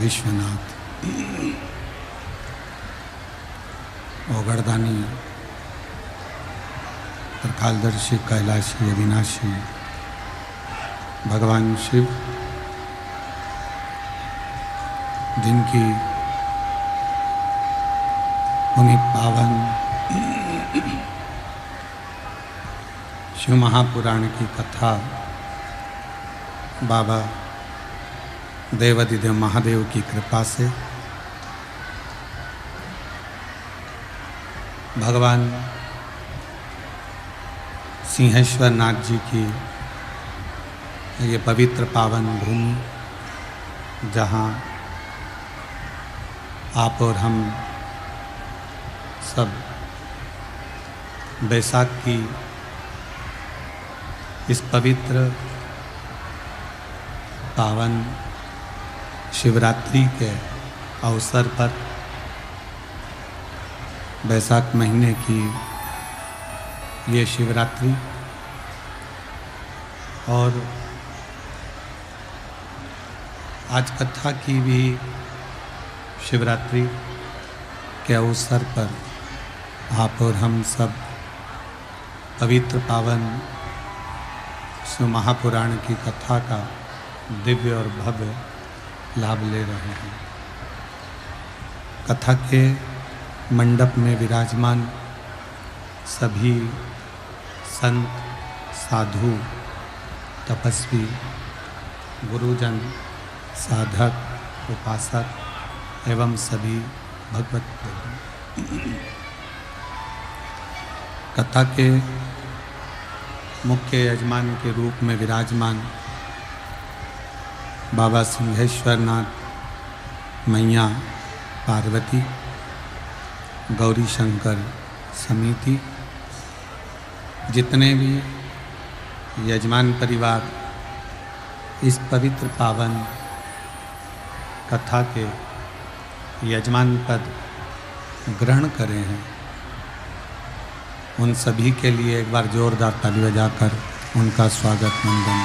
विश्वनाथ ओगरदानी त्रिकालदर्शी कैलाशी अविनाशी भगवान शिव जिनकी उन्हीं पावन शिव महापुराण की कथा बाबा देवाधिदेव महादेव की कृपा से भगवान सिंहेश्वर नाथ जी की ये पवित्र पावन भूमि, जहाँ आप और हम सब बैसाख की इस पवित्र पावन शिवरात्रि के अवसर पर बैसाख महीने की ये शिवरात्रि और आज कथा की भी शिवरात्रि के अवसर पर आप और हम सब पवित्र पावन शिव महापुराण की कथा का दिव्य और भव्य लाभ ले रहे हैं। कथा के मंडप में विराजमान सभी संत, साधु, तपस्वी, गुरुजन, साधक, उपासक एवं सभी भगवत कथा के मुख्य यजमान के रूप में विराजमान बाबा सिंहेश्वर नाथ, मैया पार्वती, गौरी शंकर समिति, जितने भी यजमान परिवार इस पवित्र पावन कथा के यजमान पद ग्रहण करे हैं, उन सभी के लिए एक बार जोरदार ताली बजाकर उनका स्वागत मंगल।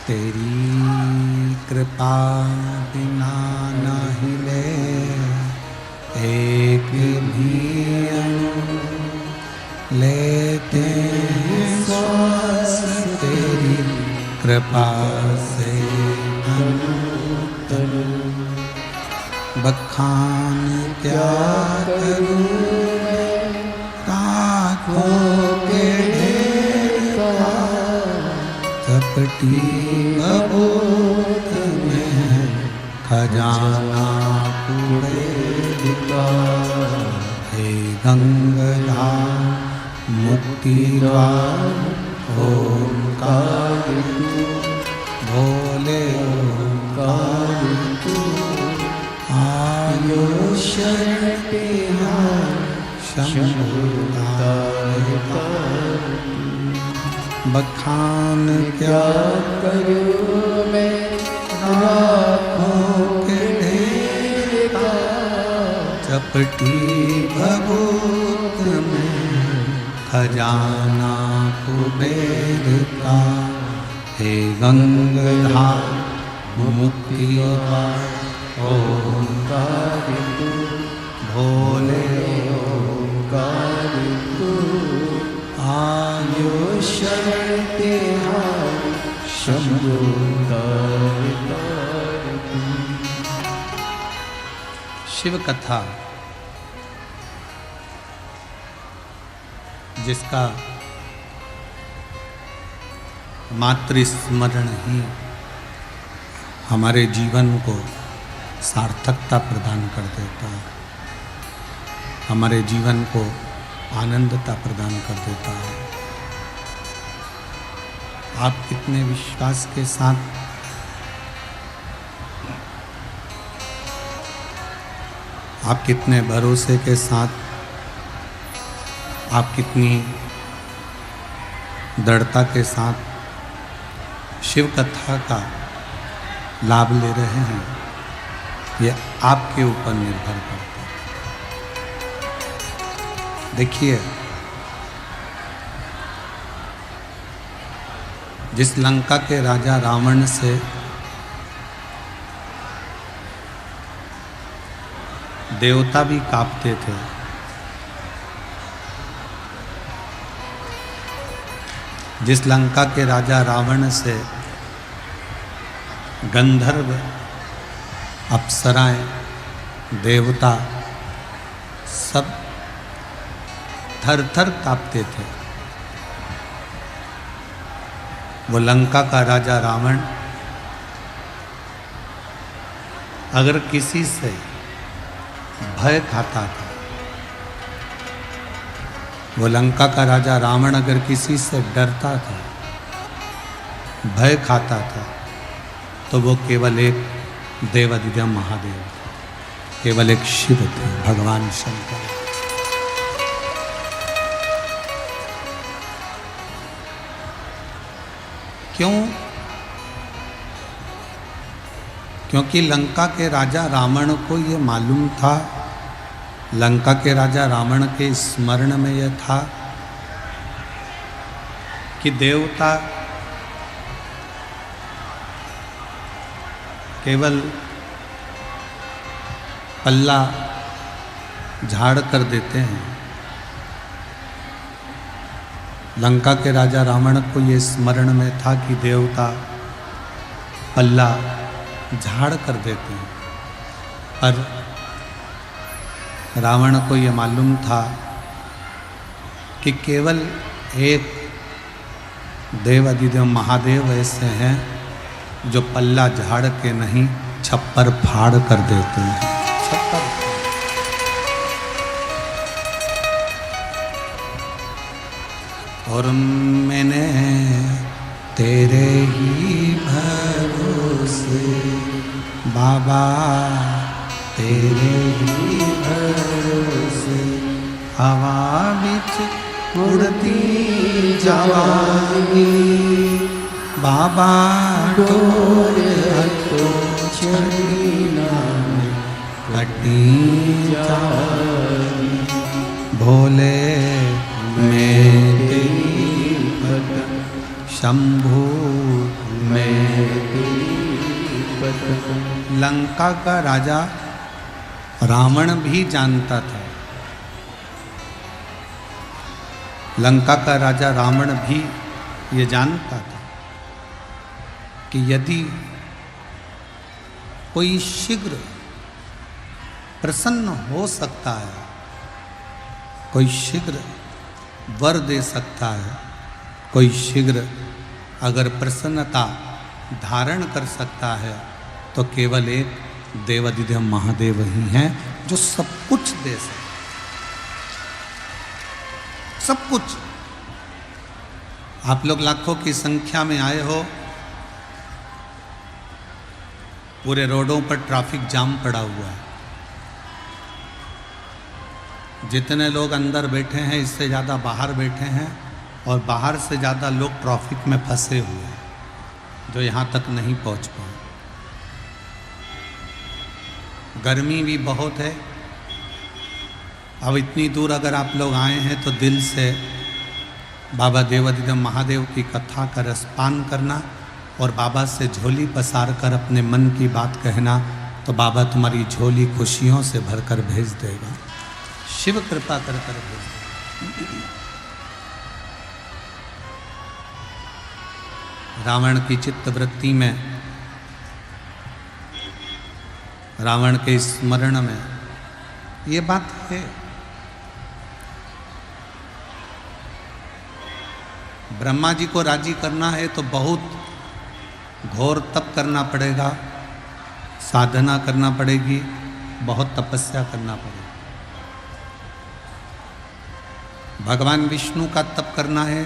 तेरी कृपा बिना नहीं ले एक भी अणु लेते श्वास, तेरी कृपा से बखान क्या करूं राखों के ढेर का, चपटी बबूत में खजाना कुबेर का, हे गंगाधाम मुक्ति द्वार ओंकार तू, भोले ओंकार तू, आयो शरण तिहार बखान क्या करूं मैं राखों के ढेर का, चपटी भभूत में खजाना कुबेर का, हे गंगाधाम मुक्ति ओंकार तू, भोले ओंकार तू, आयो शरण तिहार शंभो तार तू। शिव कथा जिसका मातृ स्मरण ही हमारे जीवन को सार्थकता प्रदान कर देता है, हमारे जीवन को आनंदता प्रदान कर देता है। आप कितने विश्वास के साथ आप कितने भरोसे के साथ, आप कितनी दृढ़ता के साथ शिव कथा का लाभ ले रहे हैं, ये आपके ऊपर निर्भर करता है। देखिए, जिस लंका के राजा रावण से देवता भी कांपते थे, जिस लंका के राजा रावण से गंधर्व, अप्सराएं, देवता सब थर थर कांपते थे, वो लंका का राजा रावण अगर किसी से भय खाता था, वो लंका का राजा रावण अगर किसी से डरता था, भय खाता था, तो वो केवल एक देवाधिदेव महादेव थे, केवल एक शिव थे, भगवान शंकर। क्यों? क्योंकि लंका के राजा रावण को ये मालूम था, लंका के राजा रावण के स्मरण में यह था कि देवता केवल पल्ला झाड़ कर देते हैं। लंका के राजा रावण को ये स्मरण में था कि देवता पल्ला झाड़ कर देते हैं, पर रावण को ये मालूम था कि केवल एक देवाधिदेव महादेव ऐसे हैं जो पल्ला झाड़ के नहीं, छप्पर फाड़ कर देते हैं। छप्पर और मैंने तेरे ही भरोसे बाबा, तेरे ही भरोसे हवा बिच उड़ती जवानी, बाबा डोर हटो चढ़ीना कटी जानी, भोले मैं तेरी भटक, शंभू मैं तेरी भटक। लंका का राजा रावण भी जानता था, लंका का राजा रावण भी ये जानता था कि यदि कोई शीघ्र प्रसन्न हो सकता है, कोई शीघ्र वर दे सकता है, कोई शीघ्र अगर प्रसन्नता धारण कर सकता है, तो केवल एक देवाधिदेव महादेव ही हैं जो सब कुछ दे सकते, सब कुछ। आप लोग लाखों की संख्या में आए हो, पूरे रोडों पर ट्रैफिक जाम पड़ा हुआ है, जितने लोग अंदर बैठे हैं इससे ज़्यादा बाहर बैठे हैं, और बाहर से ज़्यादा लोग ट्रैफिक में फंसे हुए हैं जो यहाँ तक नहीं पहुँच पाए। गर्मी भी बहुत है। अब इतनी दूर अगर आप लोग आए हैं तो दिल से बाबा देवाधिदेव महादेव की कथा का रसपान करना और बाबा से झोली पसार कर अपने मन की बात कहना, तो बाबा तुम्हारी झोली खुशियों से भरकर भेज देगा। शिव कृपा कर कर भेज देगा। रावण की चित्तवृत्ति में, रावण के स्मरण में ये बात है। ब्रह्मा जी को राजी करना है तो बहुत घोर तप करना पड़ेगा, साधना करना पड़ेगी, बहुत तपस्या करना पड़ेगा। भगवान विष्णु का तप करना है,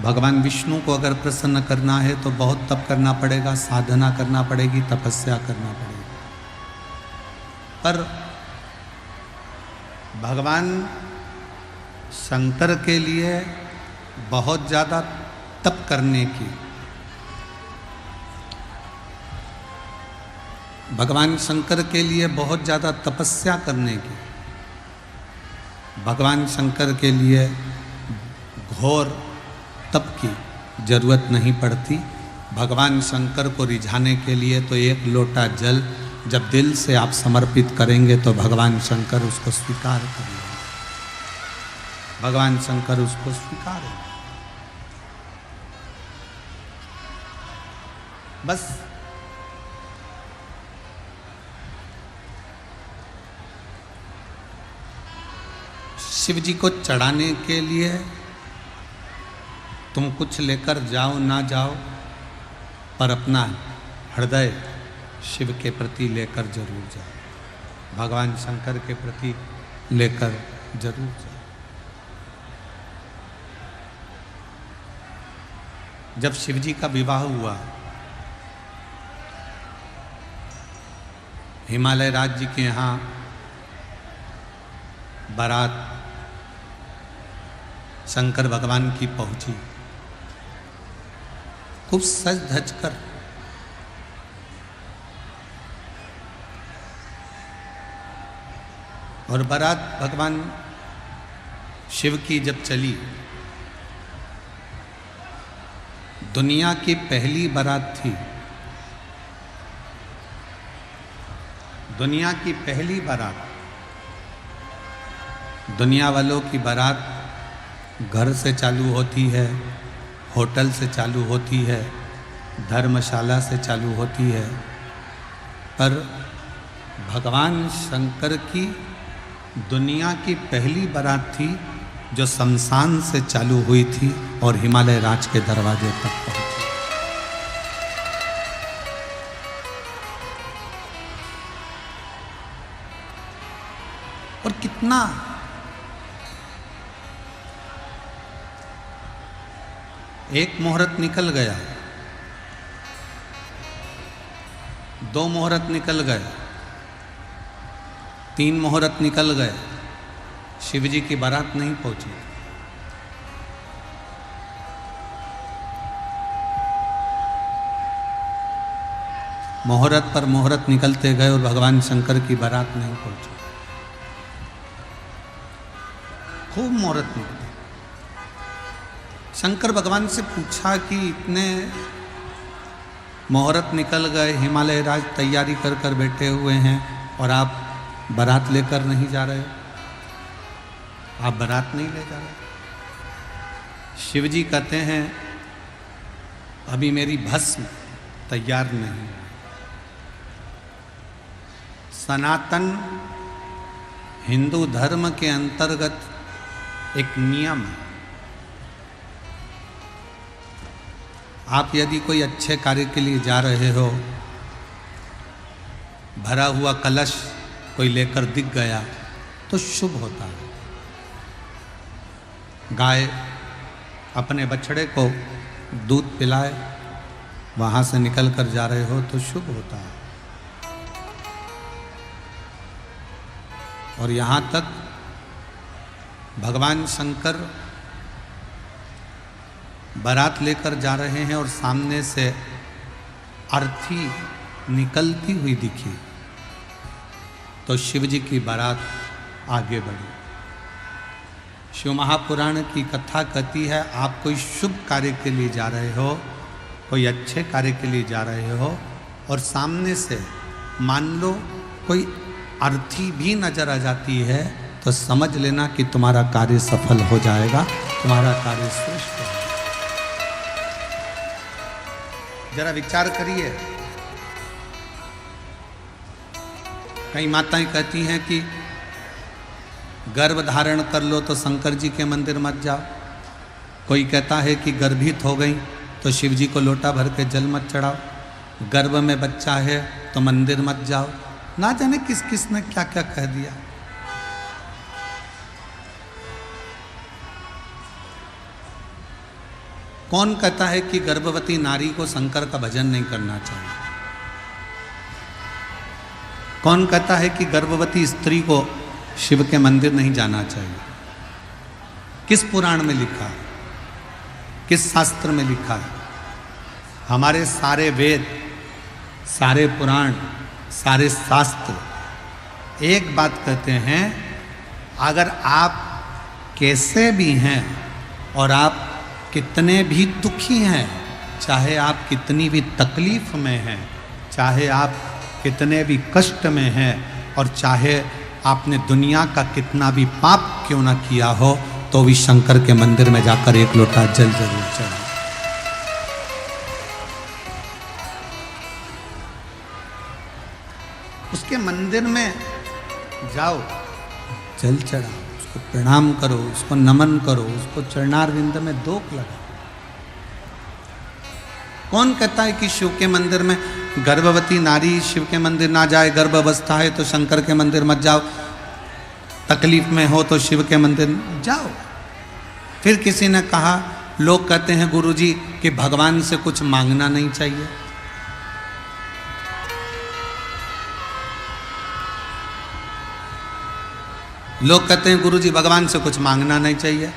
भगवान विष्णु को अगर प्रसन्न करना है तो बहुत तप करना पड़ेगा, साधना करना पड़ेगी, तपस्या करना पड़ेगी। पर भगवान शंकर के लिए बहुत ज़्यादा तप करने की, भगवान शंकर के लिए बहुत ज़्यादा तपस्या करने की, भगवान शंकर के लिए घोर तप की जरूरत नहीं पड़ती। भगवान शंकर को रिझाने के लिए तो एक लोटा जल जब दिल से आप समर्पित करेंगे तो भगवान शंकर उसको स्वीकार करेंगे, भगवान शंकर उसको स्वीकारेंगे। बस शिव जी को चढ़ाने के लिए तुम कुछ लेकर जाओ ना जाओ, पर अपना हृदय शिव के प्रति लेकर जरूर जाओ, भगवान शंकर के प्रति लेकर जरूर जाओ। जब शिव जी का विवाह हुआ, हिमालय राज्य के यहाँ बारात शंकर भगवान की पहुंची, खूब सज धज कर। और बारात भगवान शिव की जब चली, दुनिया की पहली बारात थी, दुनिया की पहली बारात। दुनिया वालों की बारात घर से चालू होती है, होटल से चालू होती है, धर्मशाला से चालू होती है, पर भगवान शंकर की दुनिया की पहली बारात थी जो शमशान से चालू हुई थी और हिमालय राज के दरवाजे तक पहुंची। और कितना एक मुहूर्त निकल गया, 2 मुहूर्त निकल गए, 3 मुहूर्त निकल गए, शिव जी की बारात नहीं पहुंची। मुहूर्त पर मुहूर्त निकलते गए और भगवान शंकर की बारात नहीं पहुंची। खूब मुहूर्त निकले। शंकर भगवान से पूछा कि इतने मुहूर्त निकल गए, हिमालय राज तैयारी कर कर बैठे हुए हैं और आप बारात लेकर नहीं जा रहे, आप बारात नहीं ले जा रहे। शिव जी कहते हैं अभी मेरी भस्म तैयार नहीं। सनातन हिंदू धर्म के अंतर्गत एक नियम है, आप यदि कोई अच्छे कार्य के लिए जा रहे हो, भरा हुआ कलश कोई लेकर दिख गया तो शुभ होता है। गाय अपने बछड़े को दूध पिलाए, वहाँ से निकल कर जा रहे हो तो शुभ होता है। और यहाँ तक भगवान शंकर बारात लेकर जा रहे हैं और सामने से अर्थी निकलती हुई दिखी तो शिव जी की बारात आगे बढ़ी। शिव महापुराण की कथा कहती है आप कोई शुभ कार्य के लिए जा रहे हो, कोई अच्छे कार्य के लिए जा रहे हो और सामने से मान लो कोई अर्थी भी नजर आ जाती है तो समझ लेना कि तुम्हारा कार्य सफल हो जाएगा, तुम्हारा कार्य श्रेष्ठ है। जरा विचार करिए, कई माताएं कहती हैं कि गर्भ धारण कर लो तो शंकर जी के मंदिर मत जाओ, कोई कहता है कि गर्भित हो गई तो शिव जी को लोटा भर के जल मत चढ़ाओ, गर्भ में बच्चा है तो मंदिर मत जाओ। ना जाने किस किस ने क्या क्या कह दिया। कौन कहता है कि गर्भवती नारी को शंकर का भजन नहीं करना चाहिए? कौन कहता है कि गर्भवती स्त्री को शिव के मंदिर नहीं जाना चाहिए? किस पुराण में लिखा है, किस शास्त्र में लिखा है? हमारे सारे वेद, सारे पुराण, सारे शास्त्र एक बात कहते हैं, अगर आप कैसे भी हैं और आप कितने भी दुखी हैं, चाहे आप कितनी भी तकलीफ में हैं, चाहे आप कितने भी कष्ट में हैं, और चाहे आपने दुनिया का कितना भी पाप क्यों ना किया हो, तो भी शंकर के मंदिर में जाकर एक लोटा जल जरूर चढ़ाओ। उसके मंदिर में जाओ, जल चढ़ाओ, उसको प्रणाम करो, उसको नमन करो, उसको चरणारविंद में दोक लगाओ। कौन कहता है कि शिव के मंदिर में गर्भवती नारी शिव के मंदिर ना जाए, गर्भ अवस्था है तो शंकर के मंदिर मत जाओ, तकलीफ में हो तो शिव के मंदिर जाओ। फिर किसी ने कहा, लोग कहते हैं गुरुजी कि भगवान से कुछ मांगना नहीं चाहिए। लोग कहते हैं गुरुजी भगवान से कुछ मांगना नहीं चाहिए।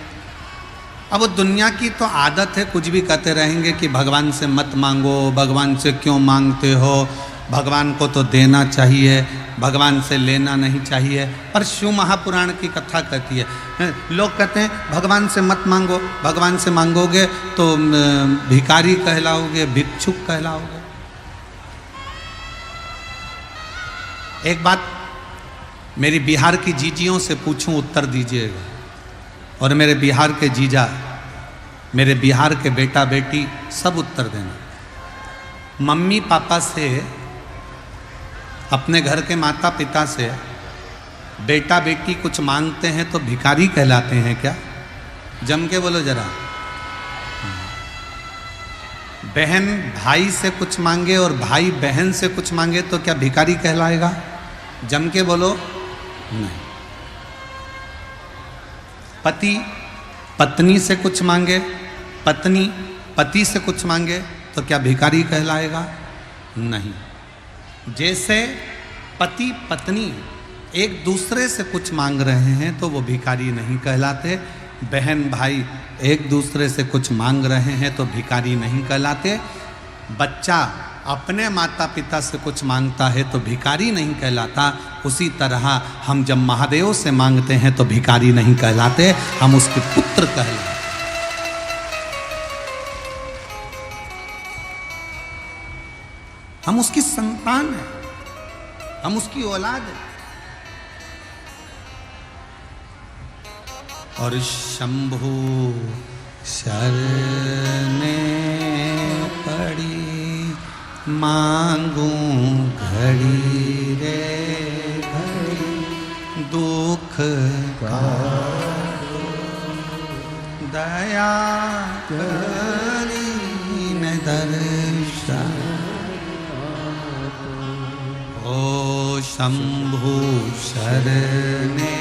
अब वो दुनिया की तो आदत है, कुछ भी कहते रहेंगे कि भगवान से मत मांगो, भगवान से क्यों मांगते हो, भगवान को तो देना चाहिए, भगवान से लेना नहीं चाहिए। पर शिव महापुराण की कथा कहती है, लोग कहते हैं भगवान से मत मांगो, भगवान से मांगोगे तो भिखारी कहलाओगे, भिक्षुक कहलाओगे। एक बात मेरी बिहार की जीजियों से पूछूं, उत्तर दीजिएगा। और मेरे बिहार के जीजा, मेरे बिहार के बेटा बेटी सब उत्तर देना। मम्मी पापा से, अपने घर के माता पिता से बेटा बेटी कुछ मांगते हैं तो भिखारी कहलाते हैं क्या? जम के बोलो जरा। बहन भाई से कुछ मांगे और भाई बहन से कुछ मांगे तो क्या भिखारी कहलाएगा? जम के बोलो। नहीं। पति पत्नी से कुछ मांगे, पत्नी पति से कुछ मांगे तो क्या भिखारी कहलाएगा? नहीं। जैसे पति पत्नी एक दूसरे से कुछ मांग रहे हैं तो वो भिखारी नहीं कहलाते, बहन भाई एक दूसरे से कुछ मांग रहे हैं तो भिखारी नहीं कहलाते, बच्चा अपने माता पिता से कुछ मांगता है तो भिखारी नहीं कहलाता। उसी तरह हम जब महादेव से मांगते हैं तो भिखारी नहीं कहलाते, हम उसके पुत्र कहलाते। हम उसकी संतान हैं, हम उसकी औलाद हैं। और शंभु शरणे पड़ी मांगू घड़ी रे घड़ी, दुख दया करी न दर्शन। ओ शंभु शरणे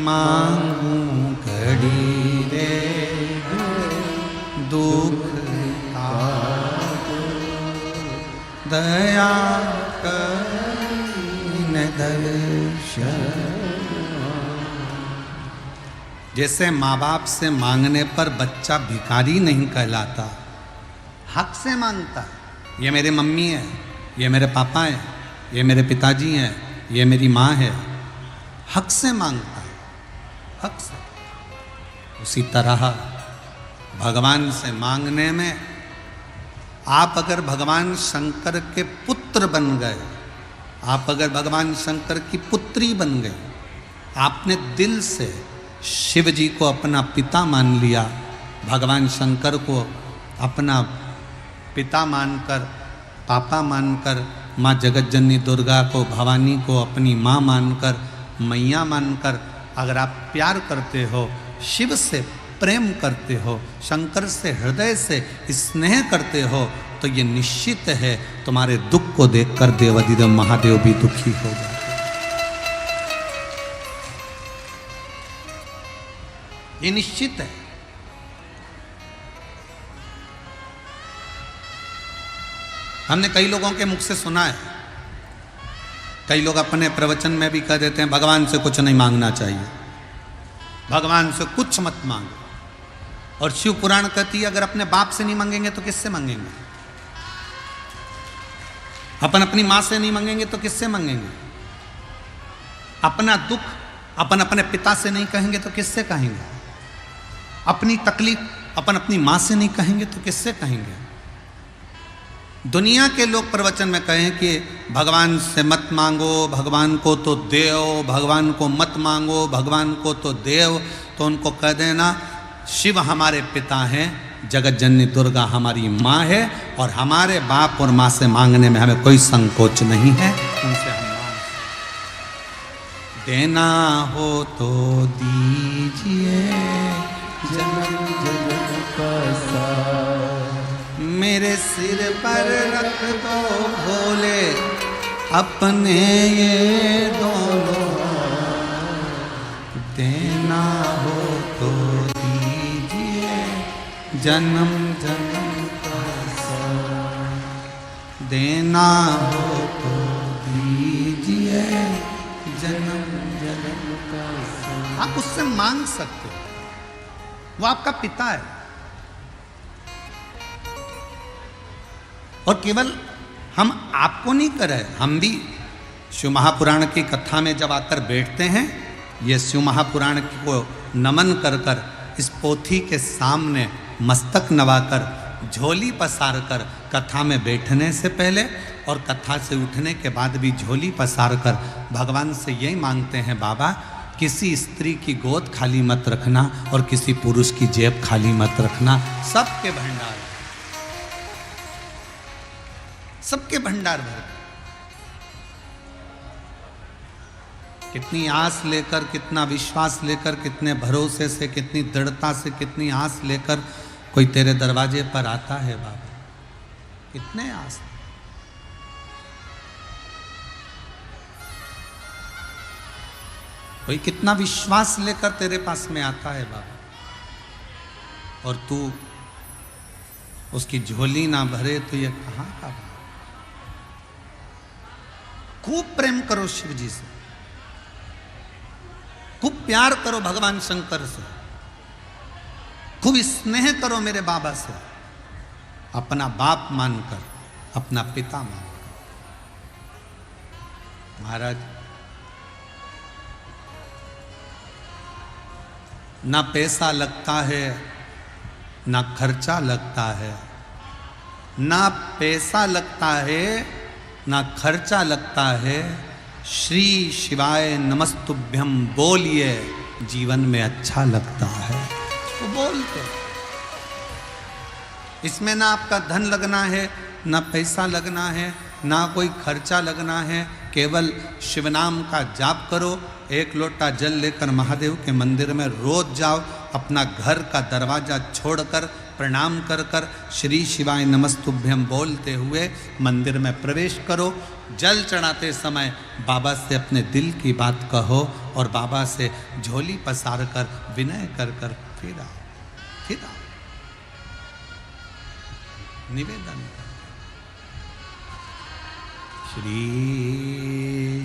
मांगू घड़ी रे दुख दया करीन दर्शन। जैसे माँ बाप से मांगने पर बच्चा भिखारी नहीं कहलाता, हक से मांगता है। ये मेरे मम्मी है, ये मेरे पापा हैं, ये मेरे पिताजी हैं, ये मेरी माँ है, हक से मांगता है, हक से। उसी तरह भगवान से मांगने में, आप अगर भगवान शंकर के पुत्र बन गए, आप अगर भगवान शंकर की पुत्री बन गए, आपने दिल से शिव जी को अपना पिता मान लिया, भगवान शंकर को अपना पिता मानकर, पापा मानकर, माँ जगतजननी दुर्गा को, भवानी को अपनी माँ मानकर, मैया मानकर अगर आप प्यार करते हो, शिव से प्रेम करते हो, शंकर से हृदय से स्नेह करते हो, तो ये निश्चित है तुम्हारे दुख को देखकर देवाधिदेव महादेव भी दुखी हो जाते। ये निश्चित है। हमने कई लोगों के मुख से सुना है, कई लोग अपने प्रवचन में भी कह देते हैं भगवान से कुछ नहीं मांगना चाहिए, भगवान से कुछ मत मांगो। और शिव पुराण कहती है अगर अपने बाप से नहीं मांगेंगे तो किससे मांगेंगे? अपन अपनी मां से नहीं मांगेंगे तो किससे मांगेंगे? अपना दुख अपन अपने पिता से नहीं कहेंगे तो किससे कहेंगे? अपनी तकलीफ अपन अपनी माँ से नहीं कहेंगे तो किससे कहेंगे? दुनिया के लोग प्रवचन में कहें कि भगवान से मत मांगो, भगवान को तो देव, भगवान को मत मांगो, भगवान को तो देव, तो उनको कह देना शिव हमारे पिता हैं, जगत जननी दुर्गा हमारी माँ है, और हमारे बाप और माँ से मांगने में हमें कोई संकोच नहीं है, उनसे हम मांग देना हो तो दीजिए जन्म जन्म का सार, मेरे सिर पर रख दो भोले अपने ये दोनों, देना हो तो दीजिए जन्म जन्म का सार, देना हो तो दीजिए जन्म जन्म का सार। आप उससे मांग सकते हो, वो आपका पिता है। और केवल हम आपको नहीं कर रहे, हम भी शिव महापुराण की कथा में जब आकर बैठते हैं, ये शिव महापुराण को नमन कर कर इस पोथी के सामने मस्तक नवाकर झोली पसार कर कथा में बैठने से पहले और कथा से उठने के बाद भी झोली पसार कर भगवान से यही मांगते हैं, बाबा किसी स्त्री की गोद खाली मत रखना और किसी पुरुष की जेब खाली मत रखना, सबके भंडार, सबके भंडार भर। कितनी आस लेकर, कितना विश्वास लेकर, कितने भरोसे से, कितनी दृढ़ता से, कितनी आस लेकर कोई तेरे दरवाजे पर आता है बाबा, कितने आस। कोई कितना विश्वास लेकर तेरे पास में आता है बाबा, और तू उसकी झोली ना भरे तो ये कहां का बाबा। खूब प्रेम करो शिव जी से, खूब प्यार करो भगवान शंकर से, खूब स्नेह करो मेरे बाबा से, अपना बाप मानकर, अपना पिता मानकर। महाराज, ना पैसा लगता है, ना खर्चा लगता है, ना पैसा लगता है, ना खर्चा लगता है, श्री शिवाय नमस्तुभ्यम बोलिए, जीवन में अच्छा लगता है। वो बोलते, इसमें ना आपका धन लगना है, ना पैसा लगना है, ना कोई खर्चा लगना है, केवल शिव नाम का जाप करो। एक लोटा जल लेकर महादेव के मंदिर में रोज जाओ, अपना घर का दरवाजा छोड़कर प्रणाम कर कर श्री शिवाय नमस्तुभ्यम बोलते हुए मंदिर में प्रवेश करो। जल चढ़ाते समय बाबा से अपने दिल की बात कहो और बाबा से झोली पसार कर विनय कर कर फिर आओ, निवेदन कर। श्री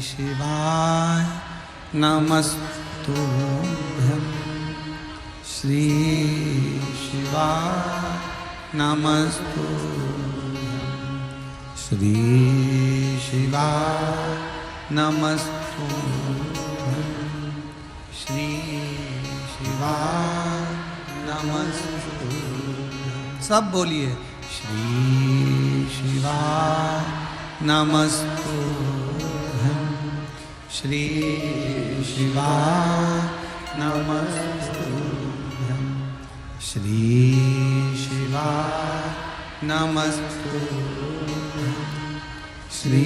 शिवाय नमस्तुभ्यं, श्री शिवाय नमस्तुभ्यं, श्री शिवाय नमस्तुभ्यं, श्री शिवाय नमस्तुभ्यं। सब बोलिए, श्री शिवाय नमस्तुभ्यं, श्री शिवाय नमस्तुभ्यं, श्री शिवाय नमस्तुभ्यं, श्री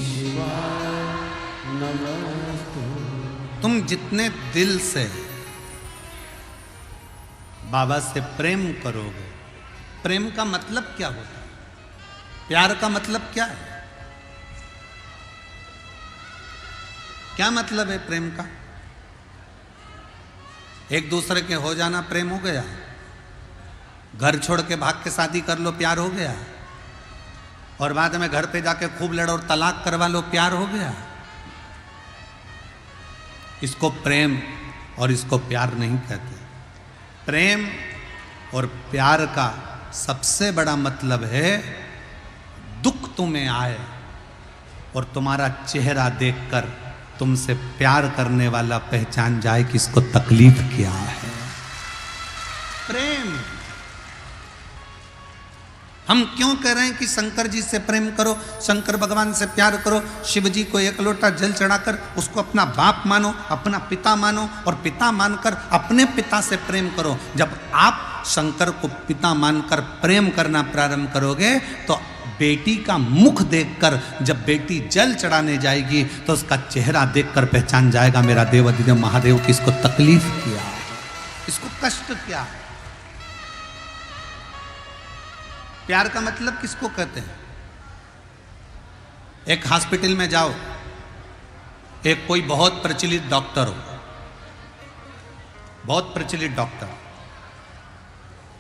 शिवाय नमस्तुभ्यं। तुम जितने दिल से बाबा से प्रेम करोगे, प्रेम का मतलब क्या होता है? प्यार का मतलब क्या है? क्या मतलब है प्रेम का? एक दूसरे के हो जाना प्रेम हो गया? घर छोड़ के भाग के शादी कर लो, प्यार हो गया? और बाद में घर पे जाके खूब लड़ो और तलाक करवा लो, प्यार हो गया? इसको प्रेम और इसको प्यार नहीं कहते। प्रेम और प्यार का सबसे बड़ा मतलब है दुख तुम्हें आए और तुम्हारा चेहरा देखकर तुमसे प्यार करने वाला पहचान जाए कि इसको तकलीफ क्या है। प्रेम। हम क्यों कह रहे हैं कि शंकर जी से प्रेम करो, शंकर भगवान से प्यार करो? शिव जी को एक लोटा जल चढ़ाकर उसको अपना बाप मानो, अपना पिता मानो, और पिता मानकर अपने पिता से प्रेम करो। जब आप शंकर को पिता मानकर प्रेम करना प्रारंभ करोगे तो बेटी का मुख देखकर, जब बेटी जल चढ़ाने जाएगी तो उसका चेहरा देखकर पहचान जाएगा मेरा देवाधिदेव महादेव की इसको तकलीफ किया, इसको कष्ट किया। प्यार का मतलब किसको कहते हैं? एक हॉस्पिटल में जाओ, एक कोई बहुत प्रचलित डॉक्टर हो, बहुत प्रचलित डॉक्टर,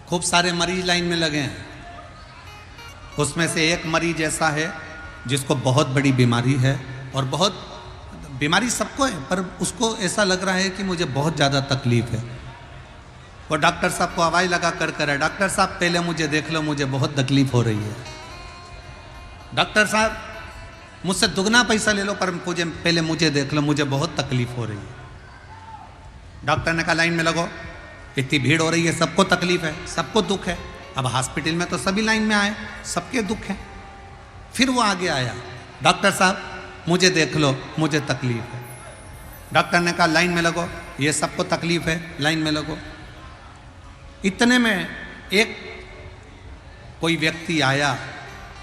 खूब सारे मरीज लाइन में लगे हैं, उसमें से एक मरीज ऐसा है जिसको बहुत बड़ी बीमारी है, और बहुत बीमारी सबको है, पर उसको ऐसा लग रहा है कि मुझे बहुत ज़्यादा तकलीफ है। वो डॉक्टर साहब को आवाज़ लगा कर करे, डॉक्टर साहब पहले मुझे देख लो, मुझे बहुत तकलीफ हो रही है। डॉक्टर साहब मुझसे दुगना पैसा ले लो, पर पहले मुझे देख लो, मुझे बहुत तकलीफ हो रही है। डॉक्टर ने कहा लाइन में लगो, इतनी भीड़ हो रही है, सबको तकलीफ है, सबको दुख है। अब हॉस्पिटल में तो सभी लाइन में आए, सबके दुख है। फिर वो आगे आया, डॉक्टर साहब मुझे देख लो, मुझे तकलीफ है। डॉक्टर ने कहा लाइन में लगो, ये सबको तकलीफ है, लाइन में लगो। इतने में एक कोई व्यक्ति आया,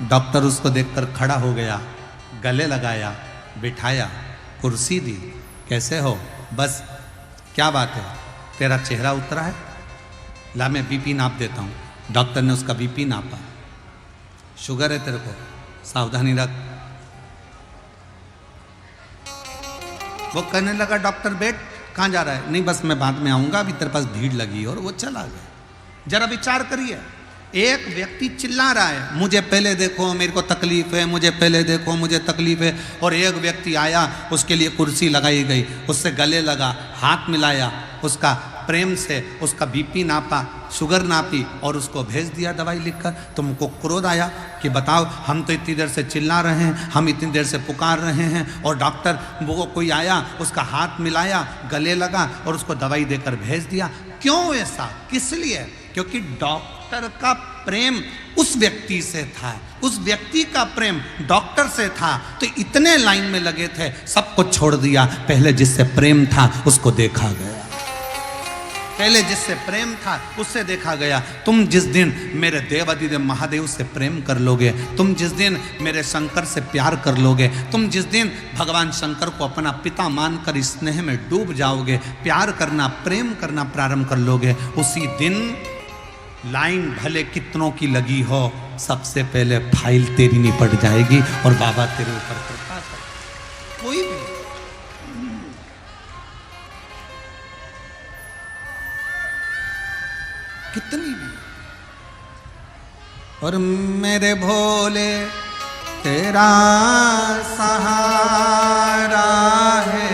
डॉक्टर उसको देखकर खड़ा हो गया, गले लगाया, बिठाया, कुर्सी दी, कैसे हो? बस क्या बात है, तेरा चेहरा उतरा है, ला मैं बीपी नाप देता हूँ। डॉक्टर ने उसका बीपी नापा, शुगर है तेरे को, सावधानी रख। वो कहने लगा डॉक्टर बैठ, कहाँ जा रहा है? नहीं बस मैं बाद में आऊँगा, अभी तेरे पास भीड़ लगी। और वो चला गया। जरा विचार करिए, एक व्यक्ति चिल्ला रहा है मुझे पहले देखो, मेरे को तकलीफ है, मुझे पहले देखो, मुझे तकलीफ है, और एक व्यक्ति आया, उसके लिए कुर्सी लगाई गई, उससे गले लगा, हाथ मिलाया, उसका प्रेम से उसका बीपी नापा, शुगर नापी, और उसको भेज दिया दवाई लिखकर। तुमको क्रोध आया कि बताओ, हम तो इतनी देर से चिल्ला रहे हैं, हम इतनी देर से पुकार रहे हैं, और डॉक्टर वो कोई आया, उसका हाथ मिलाया, गले लगा, और उसको दवाई देकर भेज दिया। क्यों ऐसा? किस लिए? क्योंकि डॉक्टर का प्रेम उस व्यक्ति से था, उस व्यक्ति का प्रेम डॉक्टर से था, तो इतने लाइन में लगे थे, सबको छोड़ दिया। पहले जिससे प्रेम था उसको देखा गया, पहले जिससे प्रेम था उससे देखा गया। तुम जिस दिन मेरे देवाधिदेव महादेव से प्रेम कर लोगे, तुम जिस दिन मेरे शंकर से प्यार कर लोगे, तुम जिस दिन भगवान शंकर को अपना पिता मानकर स्नेह में डूब जाओगे, प्यार करना, प्रेम करना प्रारंभ कर लोगे, उसी दिन लाइन भले कितनों की लगी हो, सबसे पहले फाइल तेरी निपट जाएगी और बाबा तेरे ऊपर कृपा कर। कोई भी कितनी भी। और मेरे भोले तेरा सहारा है,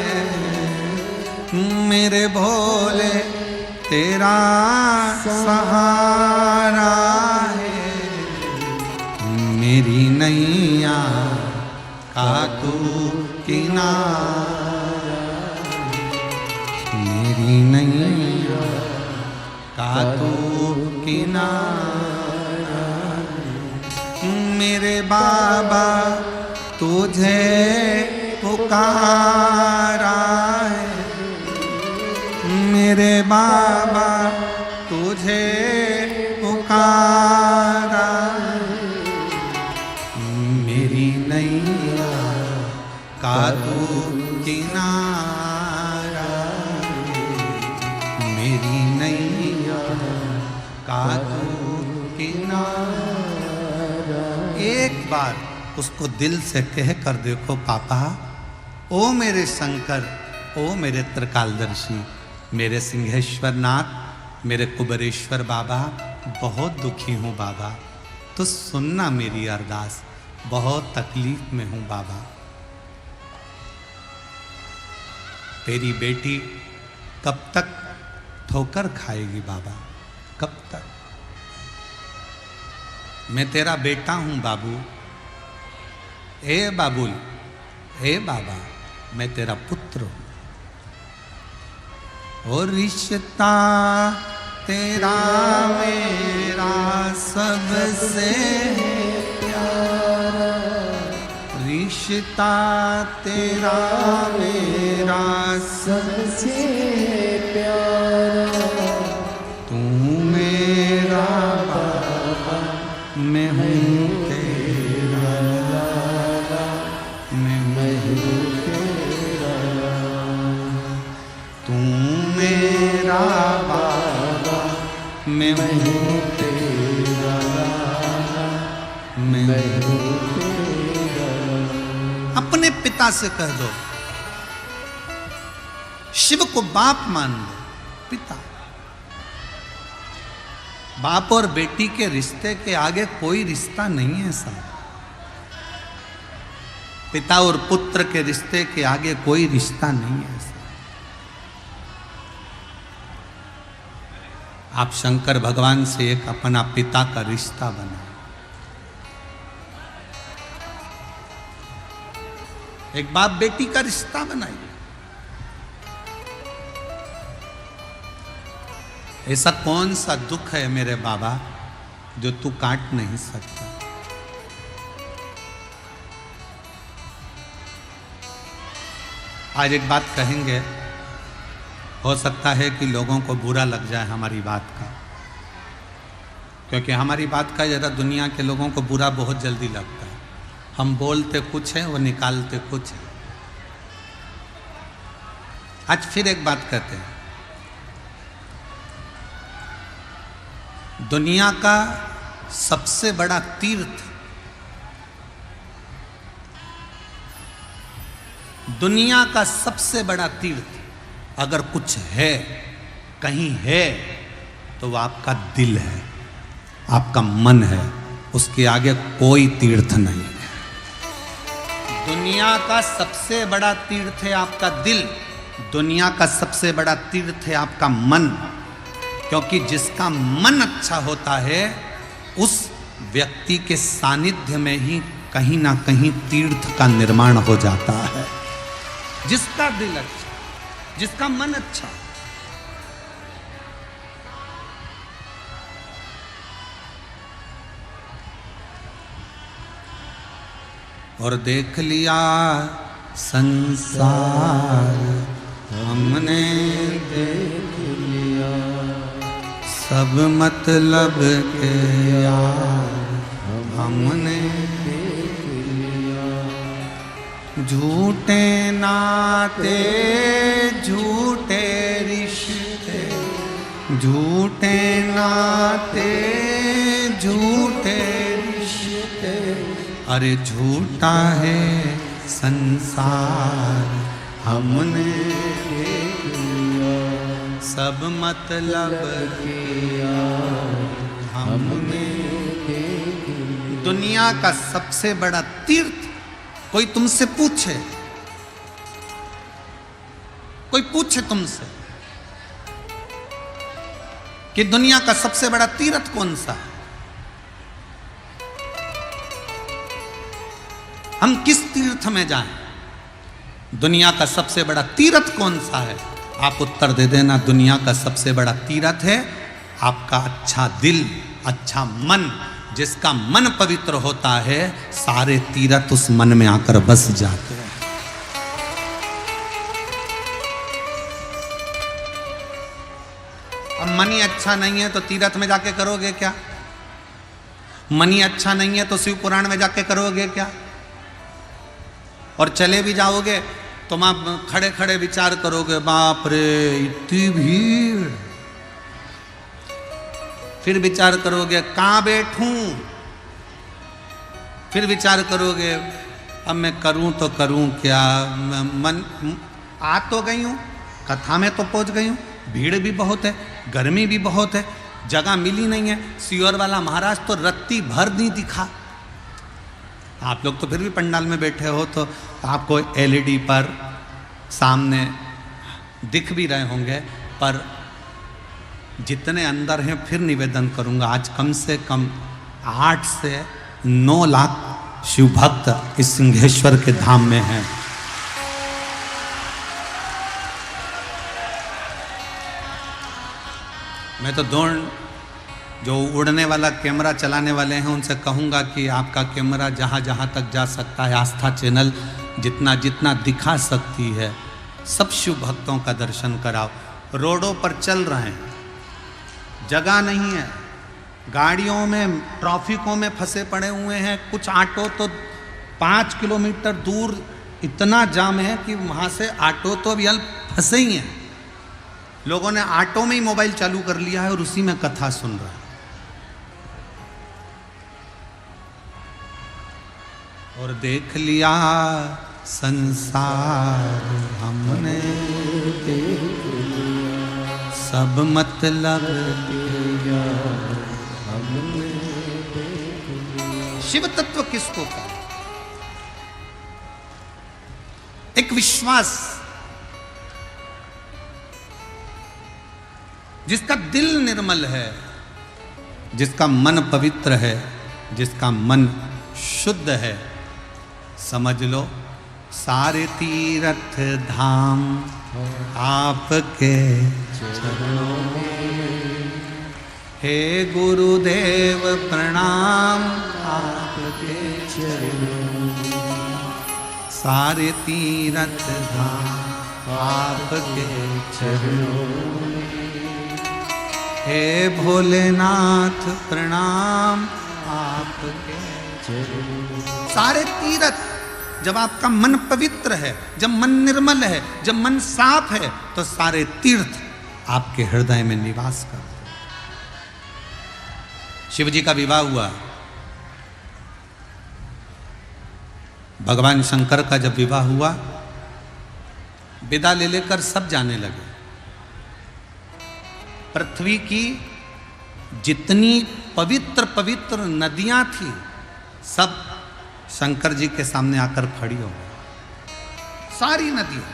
मेरे भोले तेरा सहारा है, मेरी नैया का तू किनारा, मेरी नैया का तू किनारा, मेरे बाबा तुझे पुकारा है, मेरे बाबा तुझे पुकारा, मेरी नैया का तू किनारा, मेरी नैया का तू किनारा। एक बार उसको दिल से कह कर देखो, पापा, ओ मेरे शंकर, ओ मेरे त्रिकालदर्शी, मेरे सिंहेश्वर नाथ, मेरे कुबेरेश्वर बाबा, बहुत दुखी हूँ बाबा, तो सुनना मेरी अरदास, बहुत तकलीफ में हूँ बाबा। तेरी बेटी कब तक ठोकर खाएगी बाबा, कब तक? मैं तेरा बेटा हूँ बाबू, ए बाबुल, ए बाबा, मैं तेरा पुत्र हूँ। और रिश्ता तेरा मेरा सबसे प्यारा, रिश्ता तेरा मेरा सबसे प्यारा, तू मेरा बाबा, मैं हूँ तेरा लाला, मैं हूँ तेरा लाला। तू मेरा बाबा, मैं हूँ तेरा लाला, मैं हूँ तेरा लाला। अपने पिता से कह दो, शिव को बाप मान लो, पिता। बाप और बेटी के रिश्ते के आगे कोई रिश्ता नहीं है साहब। पिता और पुत्र के रिश्ते के आगे कोई रिश्ता नहीं है साहब। आप शंकर भगवान से एक अपना पिता का रिश्ता बनाओ। एक बाप बेटी का रिश्ता बनाइए। ऐसा कौन सा दुख है मेरे बाबा जो तू काट नहीं सकता? आज एक बात कहेंगे, हो सकता है कि लोगों को बुरा लग जाए हमारी बात का, क्योंकि हमारी बात का जरा दुनिया के लोगों को बुरा बहुत जल्दी लगता है। हम बोलते कुछ है, वो निकालते कुछ है। आज फिर एक बात कहते हैं, दुनिया का सबसे बड़ा तीर्थ, दुनिया का सबसे बड़ा तीर्थ अगर कुछ है, कहीं है, तो वो आपका दिल है, आपका मन है। उसके आगे कोई तीर्थ नहीं है। दुनिया का सबसे बड़ा तीर्थ है आपका दिल, दुनिया का सबसे बड़ा तीर्थ है आपका मन। क्योंकि जिसका मन अच्छा होता है, उस व्यक्ति के सानिध्य में ही कहीं ना कहीं तीर्थ का निर्माण हो जाता है। जिसका दिल अच्छा, जिसका मन अच्छा। और देख लिया संसार हमने, देख लिया सब मतलब के यार हमने देख लिया। झूठे नाते, झूठे रिश्ते, झूठे नाते, झूठे रिश्ते, अरे झूठा है संसार हमने देख लिया। सब मतलब किया हमने देख लिया। दुनिया का सबसे बड़ा तीर्थ, कोई तुमसे पूछे, कोई पूछे तुमसे कि दुनिया का सबसे बड़ा तीर्थ कौन सा है, हम किस तीर्थ में जाएं, दुनिया का सबसे बड़ा तीर्थ कौन सा है, आप उत्तर दे देना। दुनिया का सबसे बड़ा तीर्थ है आपका अच्छा दिल, अच्छा मन। जिसका मन पवित्र होता है, सारे तीर्थ उस मन में आकर बस जाते हैं। अब मन ही अच्छा नहीं है तो तीर्थ में जाके करोगे क्या? मन ही अच्छा नहीं है तो शिव पुराण में जाके करोगे क्या? और चले भी जाओगे तो आप खड़े खड़े विचार करोगे, बाप रे इतनी भीड़। फिर विचार करोगे कहाँ बैठूं, फिर विचार करोगे अब मैं करूं तो करूं क्या। मन आ तो गई हूं, कथा में तो पहुंच गई हूं, भीड़ भी बहुत है, गर्मी भी बहुत है, जगह मिली नहीं है। सीहोर वाला महाराज तो रत्ती भर नहीं दिखा। आप लोग तो फिर भी पंडाल में बैठे हो तो आपको एलईडी पर सामने दिख भी रहे होंगे, पर जितने अंदर हैं फिर निवेदन करूंगा, आज कम से कम 8 से 9 लाख शिव भक्त इस सिंहेश्वर के धाम में हैं। मैं तो जो उड़ने वाला कैमरा चलाने वाले हैं उनसे कहूँगा कि आपका कैमरा जहाँ जहाँ तक जा सकता है, आस्था चैनल जितना जितना दिखा सकती है, सब शिव भक्तों का दर्शन कराओ। रोडों पर चल रहे हैं, जगह नहीं है, गाड़ियों में ट्रैफिकों में फंसे पड़े हुए हैं। कुछ ऑटो तो 5 किलोमीटर दूर इतना जाम है कि वहाँ से ऑटो तो अभी फंसे ही हैं। लोगों ने ऑटो में ही मोबाइल चालू कर लिया है और उसी में कथा सुन रहा है। और देख लिया संसार हमने, सब मतलब शिव तत्व किसको कहते? एक विश्वास, जिसका दिल निर्मल है, जिसका मन पवित्र है, जिसका मन शुद्ध है, समझ लो सारे तीर्थ धाम आपके चरणों में। हे गुरुदेव प्रणाम आपके चरणों में। सारे तीर्थ धाम आपके चरणों में। हे भोलेनाथ प्रणाम आपके चरणों में। सारे तीर्थ, जब आपका मन पवित्र है, जब मन निर्मल है, जब मन साफ है, तो सारे तीर्थ आपके हृदय में निवास करते। शिव जी का विवाह हुआ, भगवान शंकर का जब विवाह हुआ, विदा ले लेकर सब जाने लगे। पृथ्वी की जितनी पवित्र पवित्र नदियां थी, सब शंकर जी के सामने आकर खड़ी हो गई। सारी नदियां,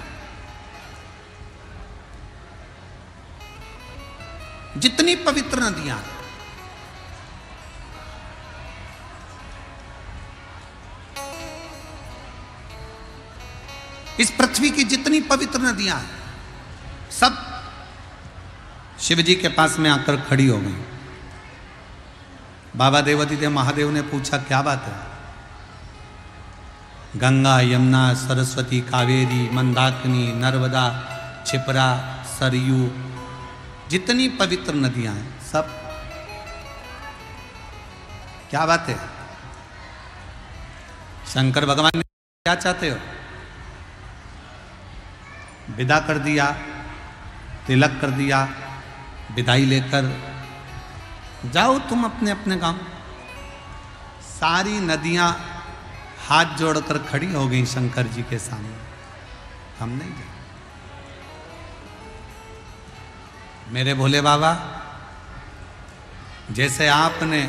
जितनी पवित्र नदियां, इस पृथ्वी की जितनी पवित्र नदियां हैं, सब शिव जी के पास में आकर खड़ी हो गई। बाबा देवादिदेव महादेव ने पूछा, क्या बात है? गंगा, यमुना, सरस्वती, कावेरी, मंदाकिनी, नर्मदा, क्षिप्रा, सरयू, जितनी पवित्र नदियां हैं, सब। क्या बात है? शंकर भगवान ने क्या चाहते हो? विदा कर दिया, तिलक कर दिया, विदाई लेकर जाओ तुम अपने अपने गांव। सारी नदियां हाथ जोड़कर खड़ी हो गई शंकर जी के सामने। हम नहीं जाए। मेरे भोले बाबा, जैसे आपने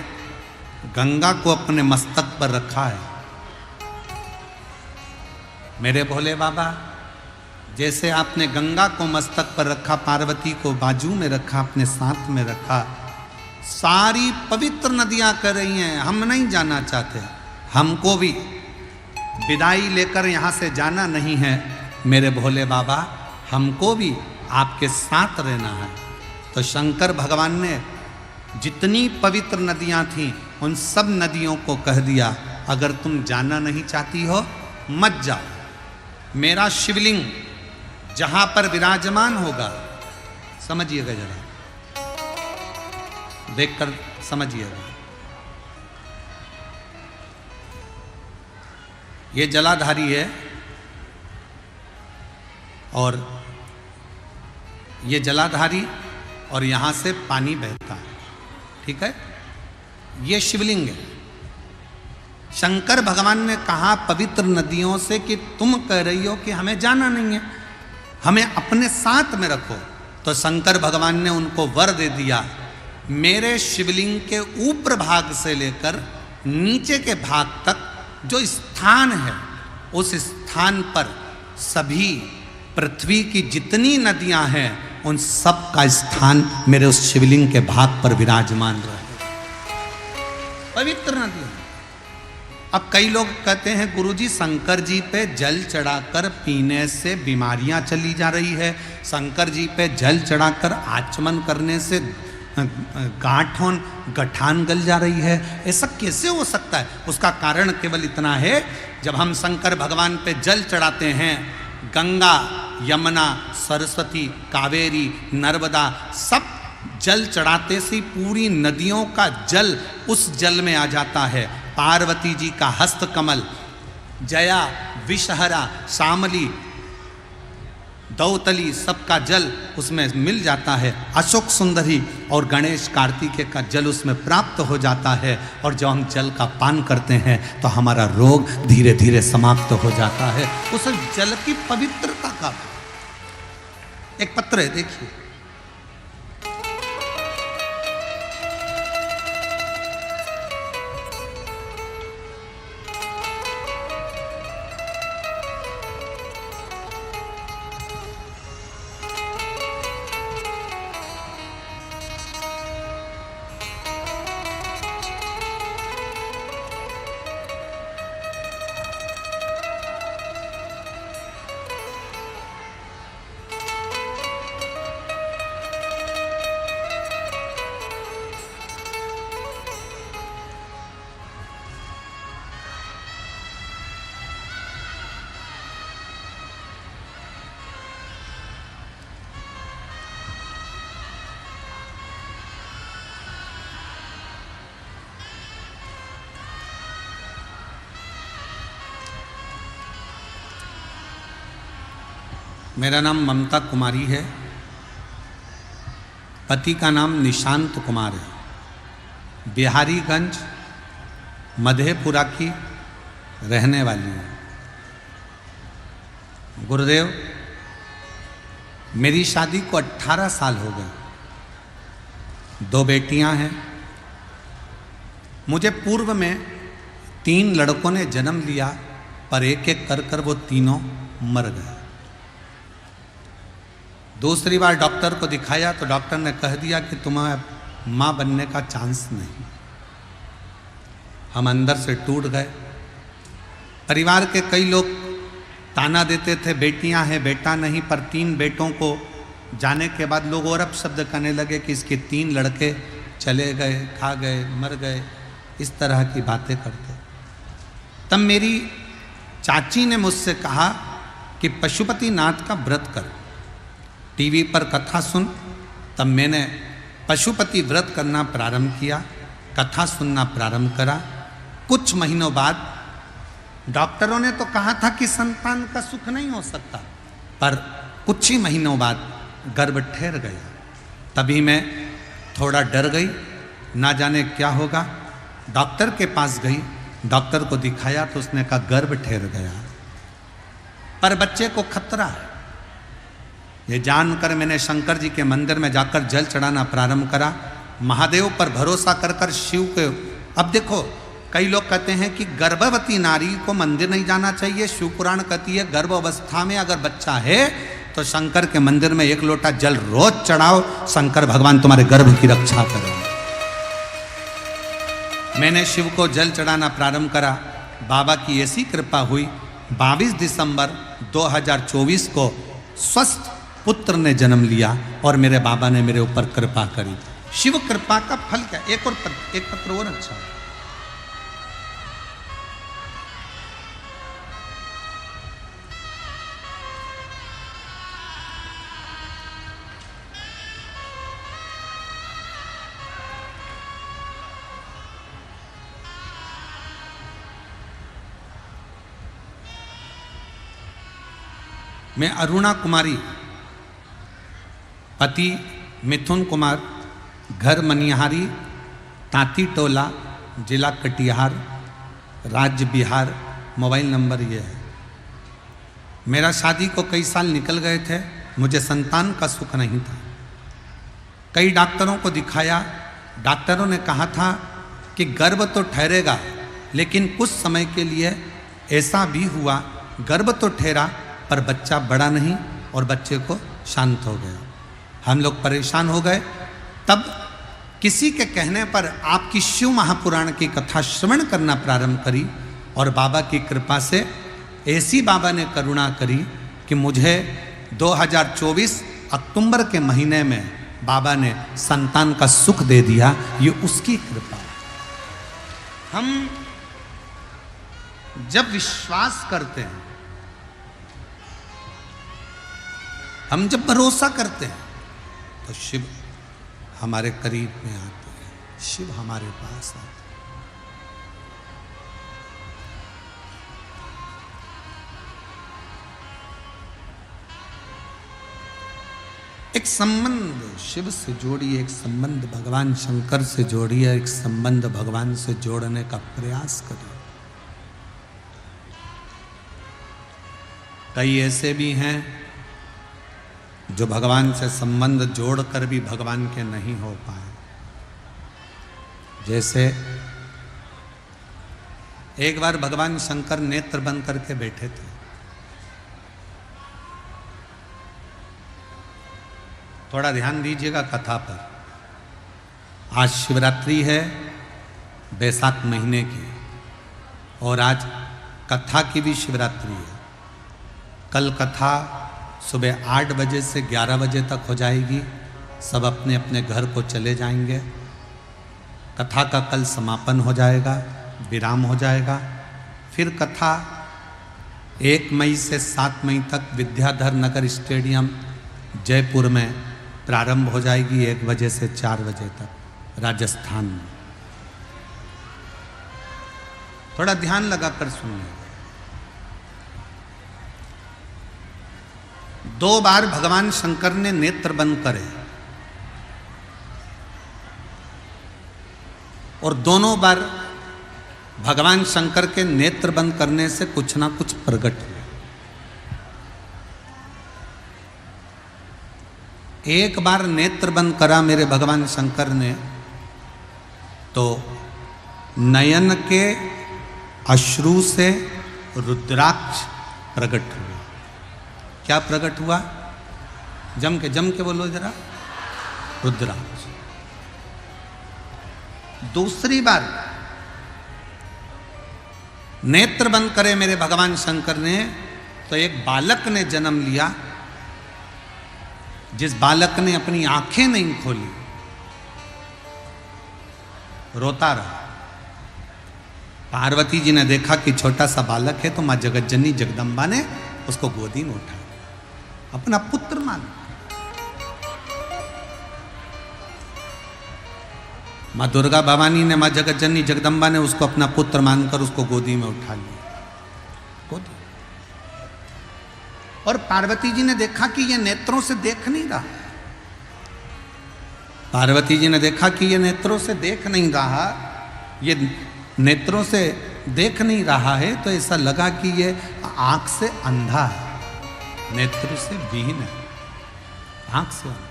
गंगा को अपने मस्तक पर रखा है, मेरे भोले बाबा, जैसे आपने गंगा को मस्तक पर रखा, पार्वती को बाजू में रखा, अपने साथ में रखा, सारी पवित्र नदियां कर रही हैं। हम नहीं जाना चाहते, हमको भी विदाई लेकर यहाँ से जाना नहीं है। मेरे भोले बाबा, हमको भी आपके साथ रहना है। तो शंकर भगवान ने जितनी पवित्र नदियां थीं, उन सब नदियों को कह दिया, अगर तुम जाना नहीं चाहती हो, मत जाओ। मेरा शिवलिंग जहां पर विराजमान होगा, समझिएगा जरा, देखकर समझिएगा। ये जलाधारी है और ये जलाधारी और यहां से पानी बहता है, ठीक है? ये शिवलिंग है। शंकर भगवान ने कहा पवित्र नदियों से कि तुम कह रही हो कि हमें जाना नहीं है, हमें अपने साथ में रखो। तो शंकर भगवान ने उनको वर दे दिया, मेरे शिवलिंग के ऊपर भाग से लेकर नीचे के भाग तक जो स्थान है, उस स्थान पर सभी पृथ्वी की जितनी नदियां हैं, उन सब का स्थान मेरे उस शिवलिंग के भाग पर विराजमान रहे। पवित्र नदियां। अब कई लोग कहते हैं, गुरुजी शंकर जी पे जल चढ़ाकर पीने से बीमारियां चली जा रही है, शंकर जी पे जल चढ़ाकर आचमन करने से गांठों गठान गल जा रही है, ऐसा कैसे हो सकता है? उसका कारण केवल इतना है, जब हम शंकर भगवान पे जल चढ़ाते हैं, गंगा, यमुना, सरस्वती, कावेरी, नर्मदा, सब जल चढ़ाते से पूरी नदियों का जल उस जल में आ जाता है। पार्वती जी का हस्तकमल, जया, विषहरा, शामली, दौतली, सबका जल उसमें मिल जाता है। अशोक सुंदरी और गणेश कार्तिकेय का जल उसमें प्राप्त हो जाता है। और जब हम जल का पान करते हैं तो हमारा रोग धीरे धीरे समाप्त हो जाता है। उस जल की पवित्रता का एक पत्र है, देखिए। मेरा नाम ममता कुमारी है, पति का नाम निशांत कुमार है। बिहारीगंज मधेपुरा की रहने वाली है। गुरुदेव, मेरी शादी को 18 साल हो गए, 2 बेटियां हैं। मुझे पूर्व में 3 लड़कों ने जन्म लिया, पर एक एक कर कर वो तीनों मर गए। दूसरी बार डॉक्टर को दिखाया तो डॉक्टर ने कह दिया कि तुम्हें माँ बनने का चांस नहीं। हम अंदर से टूट गए। परिवार के कई लोग ताना देते थे, बेटियां हैं, बेटा नहीं, पर 3 बेटों को जाने के बाद लोग और अपशब्द करने लगे कि इसके 3 लड़के चले गए, खा गए, मर गए, इस तरह की बातें करते। तब मेरी चाची ने मुझसे कहा कि पशुपति नाथ का व्रत कर, टीवी पर कथा सुन। तब मैंने पशुपति व्रत करना प्रारंभ किया, कथा सुनना प्रारंभ करा। कुछ महीनों बाद डॉक्टरों ने तो कहा था कि संतान का सुख नहीं हो सकता, पर कुछ ही महीनों बाद गर्भ ठहर गया। तभी मैं थोड़ा डर गई, ना जाने क्या होगा। डॉक्टर के पास गई, डॉक्टर को दिखाया तो उसने कहा गर्भ ठहर गया, पर बच्चे को खतरा है। ये जानकर मैंने शंकर जी के मंदिर में जाकर जल चढ़ाना प्रारंभ करा, महादेव पर भरोसा कर कर शिव के। अब देखो, कई लोग कहते हैं कि गर्भवती नारी को मंदिर नहीं जाना चाहिए। शिव पुराण कहती है गर्भ अवस्था में अगर बच्चा है तो शंकर के मंदिर में 1 लोटा जल रोज चढ़ाओ, शंकर भगवान तुम्हारे गर्भ की रक्षा करेंगे। मैंने शिव को जल चढ़ाना प्रारंभ करा। बाबा की ऐसी कृपा हुई, 22 दिसंबर 2024 को स्वस्थ पुत्र ने जन्म लिया और मेरे बाबा ने मेरे ऊपर कृपा करी। शिव कृपा का फल क्या? एक पत्र और अच्छा। मैं अरुणा कुमारी, पति मिथुन कुमार, घर मनिहारी, तांती टोला, जिला कटिहार, राज्य बिहार, मोबाइल नंबर ये है। मेरा शादी को कई साल निकल गए थे, मुझे संतान का सुख नहीं था। कई डॉक्टरों को दिखाया, डॉक्टरों ने कहा था कि गर्भ तो ठहरेगा, लेकिन कुछ समय के लिए ऐसा भी हुआ, गर्भ तो ठहरा पर बच्चा बड़ा नहीं और बच्चे को शांत हो गया। हम लोग परेशान हो गए। तब किसी के कहने पर आपकी शिव महापुराण की कथा श्रवण करना प्रारंभ करी और बाबा की कृपा से ऐसी बाबा ने करुणा करी कि मुझे 2024 अक्टूबर के महीने में बाबा ने संतान का सुख दे दिया, ये उसकी कृपा है। हम जब विश्वास करते हैं, हम जब भरोसा करते हैं, तो शिव हमारे करीब में आते हैं, शिव हमारे पास आते हैं। एक संबंध शिव से जोड़िए, एक संबंध भगवान शंकर से जोड़िए, एक संबंध भगवान से जोड़ने का प्रयास करिए। कई ऐसे भी हैं जो भगवान से संबंध जोड़कर भी भगवान के नहीं हो पाए। जैसे एक बार भगवान शंकर नेत्र बंद करके बैठे थे। थोड़ा ध्यान दीजिएगा कथा पर। आज शिवरात्रि है बैसाख महीने की, और आज कथा की भी शिवरात्रि है। कल कथा सुबह 8 बजे से 11 बजे तक हो जाएगी। सब अपने अपने घर को चले जाएंगे। कथा का कल समापन हो जाएगा, विराम हो जाएगा। फिर कथा 1 मई से 7 मई तक विद्याधर नगर स्टेडियम जयपुर में प्रारंभ हो जाएगी, 1 बजे से 4 बजे तक राजस्थान में। थोड़ा ध्यान लगाकर सुनिए। 2 बार भगवान शंकर ने नेत्र बंद करे, और दोनों बार भगवान शंकर के नेत्र बंद करने से कुछ ना कुछ प्रकट हुआ। एक बार नेत्र बंद करा मेरे भगवान शंकर ने, तो नयन के अश्रु से रुद्राक्ष प्रकट हुआ। क्या प्रकट हुआ? जम के बोलो जरा। रुद्राक्ष। दूसरी बार नेत्र बंद करे मेरे भगवान शंकर ने, तो एक बालक ने जन्म लिया। जिस बालक ने अपनी आंखें नहीं खोली, रोता रहा। पार्वती जी ने देखा कि छोटा सा बालक है, तो मां जगतजननी जगदम्बा ने उसको गोदी में उठाया, अपना पुत्र मान। मां दुर्गा भवानी ने, मां जगतजननी जगदम्बा ने उसको अपना पुत्र मानकर उसको गोदी में उठा लिया। गोदी। और पार्वती जी ने देखा कि ये नेत्रों से देख नहीं रहा। पार्वती जी ने देखा कि ये नेत्रों से देख नहीं रहा, ये नेत्रों से देख नहीं रहा है, तो ऐसा लगा कि ये आंख से अंधा है, नेत्र से विहीन है, आंख से अंधा।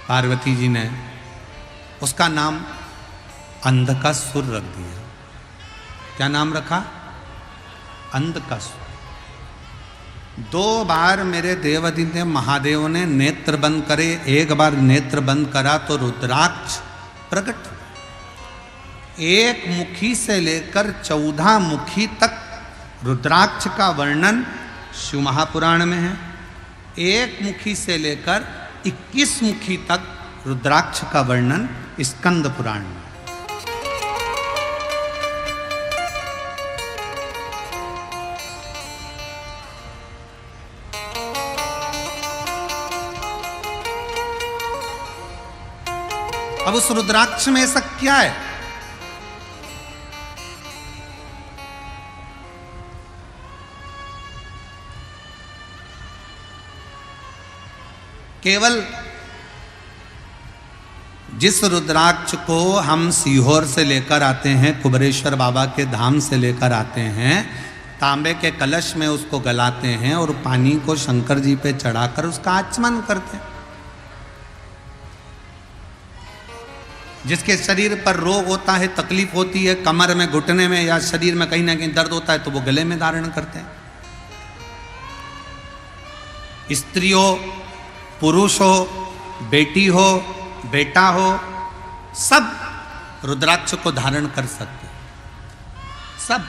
पार्वती जी ने उसका नाम अंधकासुर रख दिया। क्या नाम रखा? अंधकासुर। 2 बार मेरे देवादिदेव महादेव ने नेत्र बंद करे। एक बार नेत्र बंद करा तो रुद्राक्ष प्रकट हुआ। 1 मुखी से लेकर 14 मुखी तक रुद्राक्ष का वर्णन शिव महापुराण में है। 1 मुखी से लेकर 21 मुखी तक रुद्राक्ष का वर्णन स्कंद पुराण में। अब उस रुद्राक्ष में ऐसा क्या है? केवल जिस रुद्राक्ष को हम सीहोर से लेकर आते हैं, कुबरेश्वर बाबा के धाम से लेकर आते हैं, तांबे के कलश में उसको गलाते हैं और पानी को शंकर जी पे चढ़ाकर उसका आचमन करते हैं। जिसके शरीर पर रोग होता है, तकलीफ होती है, कमर में, घुटने में या शरीर में कहीं ना कहीं दर्द होता है, तो वो गले में धारण करते हैं। स्त्री हो, पुरुष हो, बेटी हो, बेटा हो, सब रुद्राक्ष को धारण कर सकते हैं। सब।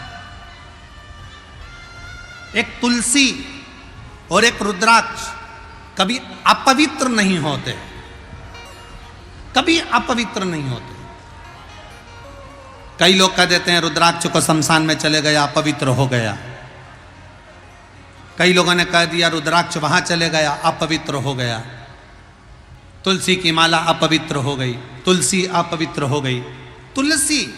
एक तुलसी और एक रुद्राक्ष कभी अपवित्र नहीं होते, कभी अपवित्र नहीं होते। कई लोग कह देते हैं रुद्राक्ष को शमशान में चले गया अपवित्र हो गया। कई लोगों ने कह दिया रुद्राक्ष वहां चले गया अपवित्र हो गया। तुलसी की माला अपवित्र हो गई, तुलसी अपवित्र हो गई। तुलसी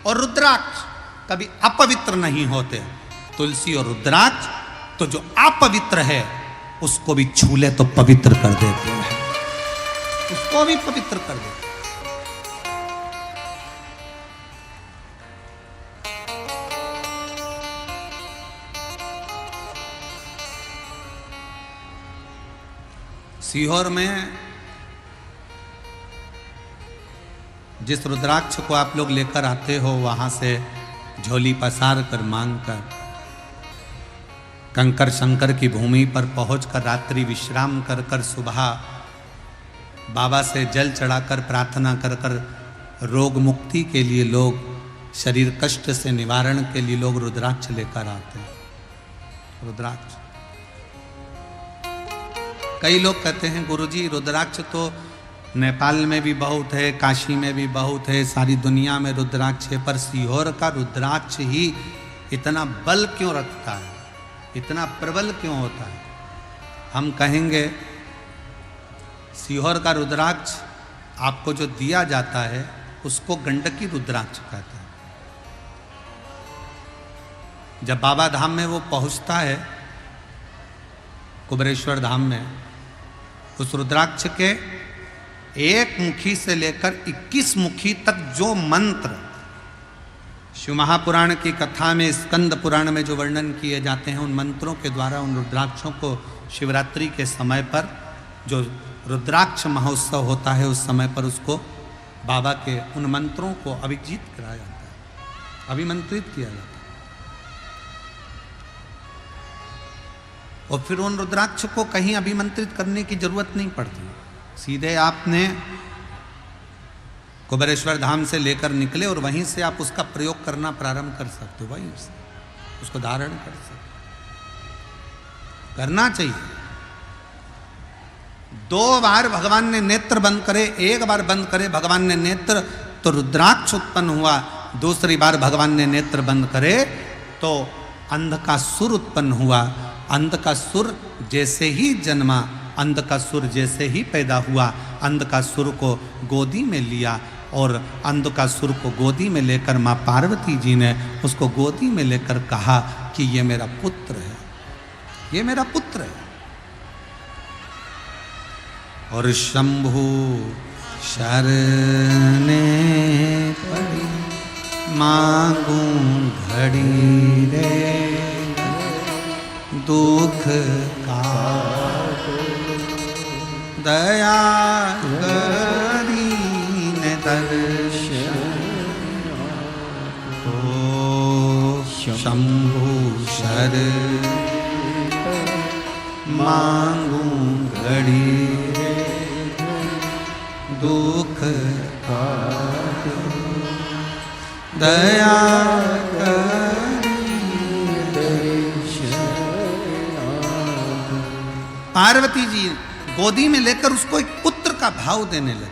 और रुद्राक्ष कभी अपवित्र नहीं होते। तुलसी और रुद्राक्ष तो जो अपवित्र है उसको भी छूले तो पवित्र कर देते हैं, उसको भी पवित्र कर देते हैं। सीहोर में जिस रुद्राक्ष को आप लोग लेकर आते हो वहां से झोली पसार कर मांग कर कंकर शंकर की भूमि पर पहुंचकर रात्रि विश्राम कर कर सुबह बाबा से जल चढ़ाकर प्रार्थना कर कर रोग मुक्ति के लिए लोग, शरीर कष्ट से निवारण के लिए लोग रुद्राक्ष लेकर आते हैं। रुद्राक्ष कई लोग कहते हैं गुरुजी रुद्राक्ष तो नेपाल में भी बहुत है, काशी में भी बहुत है, सारी दुनिया में रुद्राक्ष है, पर सीहोर का रुद्राक्ष ही इतना बल क्यों रखता है, इतना प्रबल क्यों होता है? हम कहेंगे सीहोर का रुद्राक्ष आपको जो दिया जाता है उसको गंडकी रुद्राक्ष कहते हैं। जब बाबा धाम में वो पहुंचता है, कुबेरेश्वर धाम में, उस रुद्राक्ष के एक मुखी से लेकर 21 मुखी तक जो मंत्र शिव महापुराण की कथा में, स्कंद पुराण में जो वर्णन किए जाते हैं, उन मंत्रों के द्वारा उन रुद्राक्षों को शिवरात्रि के समय पर जो रुद्राक्ष महोत्सव होता है उस समय पर उसको बाबा के उन मंत्रों को अभिजीत कराया जाता है, अभिमंत्रित किया जाता है। और फिर उन रुद्राक्ष को कहीं अभिमंत्रित करने की जरूरत नहीं पड़ती, सीधे आपने कुबेरेश्वर धाम से लेकर निकले और वहीं से आप उसका प्रयोग करना प्रारंभ कर सकते हो, वहीं से उसको धारण कर सकते, करना चाहिए। 2 बार भगवान ने नेत्र बंद करे, 1 बार बंद करे भगवान ने नेत्र तो रुद्राक्ष उत्पन्न हुआ, दूसरी बार भगवान ने नेत्र बंद करे तो अंध का सुर उत्पन्न हुआ। अंध का सुर जैसे ही जन्मा, अंध का सुर जैसे ही पैदा हुआ, अंध का सुर को गोदी में लिया और अंध का सुर को गोदी में लेकर माँ पार्वती जी ने उसको गोदी में लेकर कहा कि ये मेरा पुत्र है, ये मेरा पुत्र है। और शंभु शरणे पड़ी मांगू घड़ी रे दुख का दया करीन दर्शन ओ शंभु शर मांगू घड़ी दुख का दया पार्वती जी गोदी में लेकर उसको एक पुत्र का भाव देने लगे।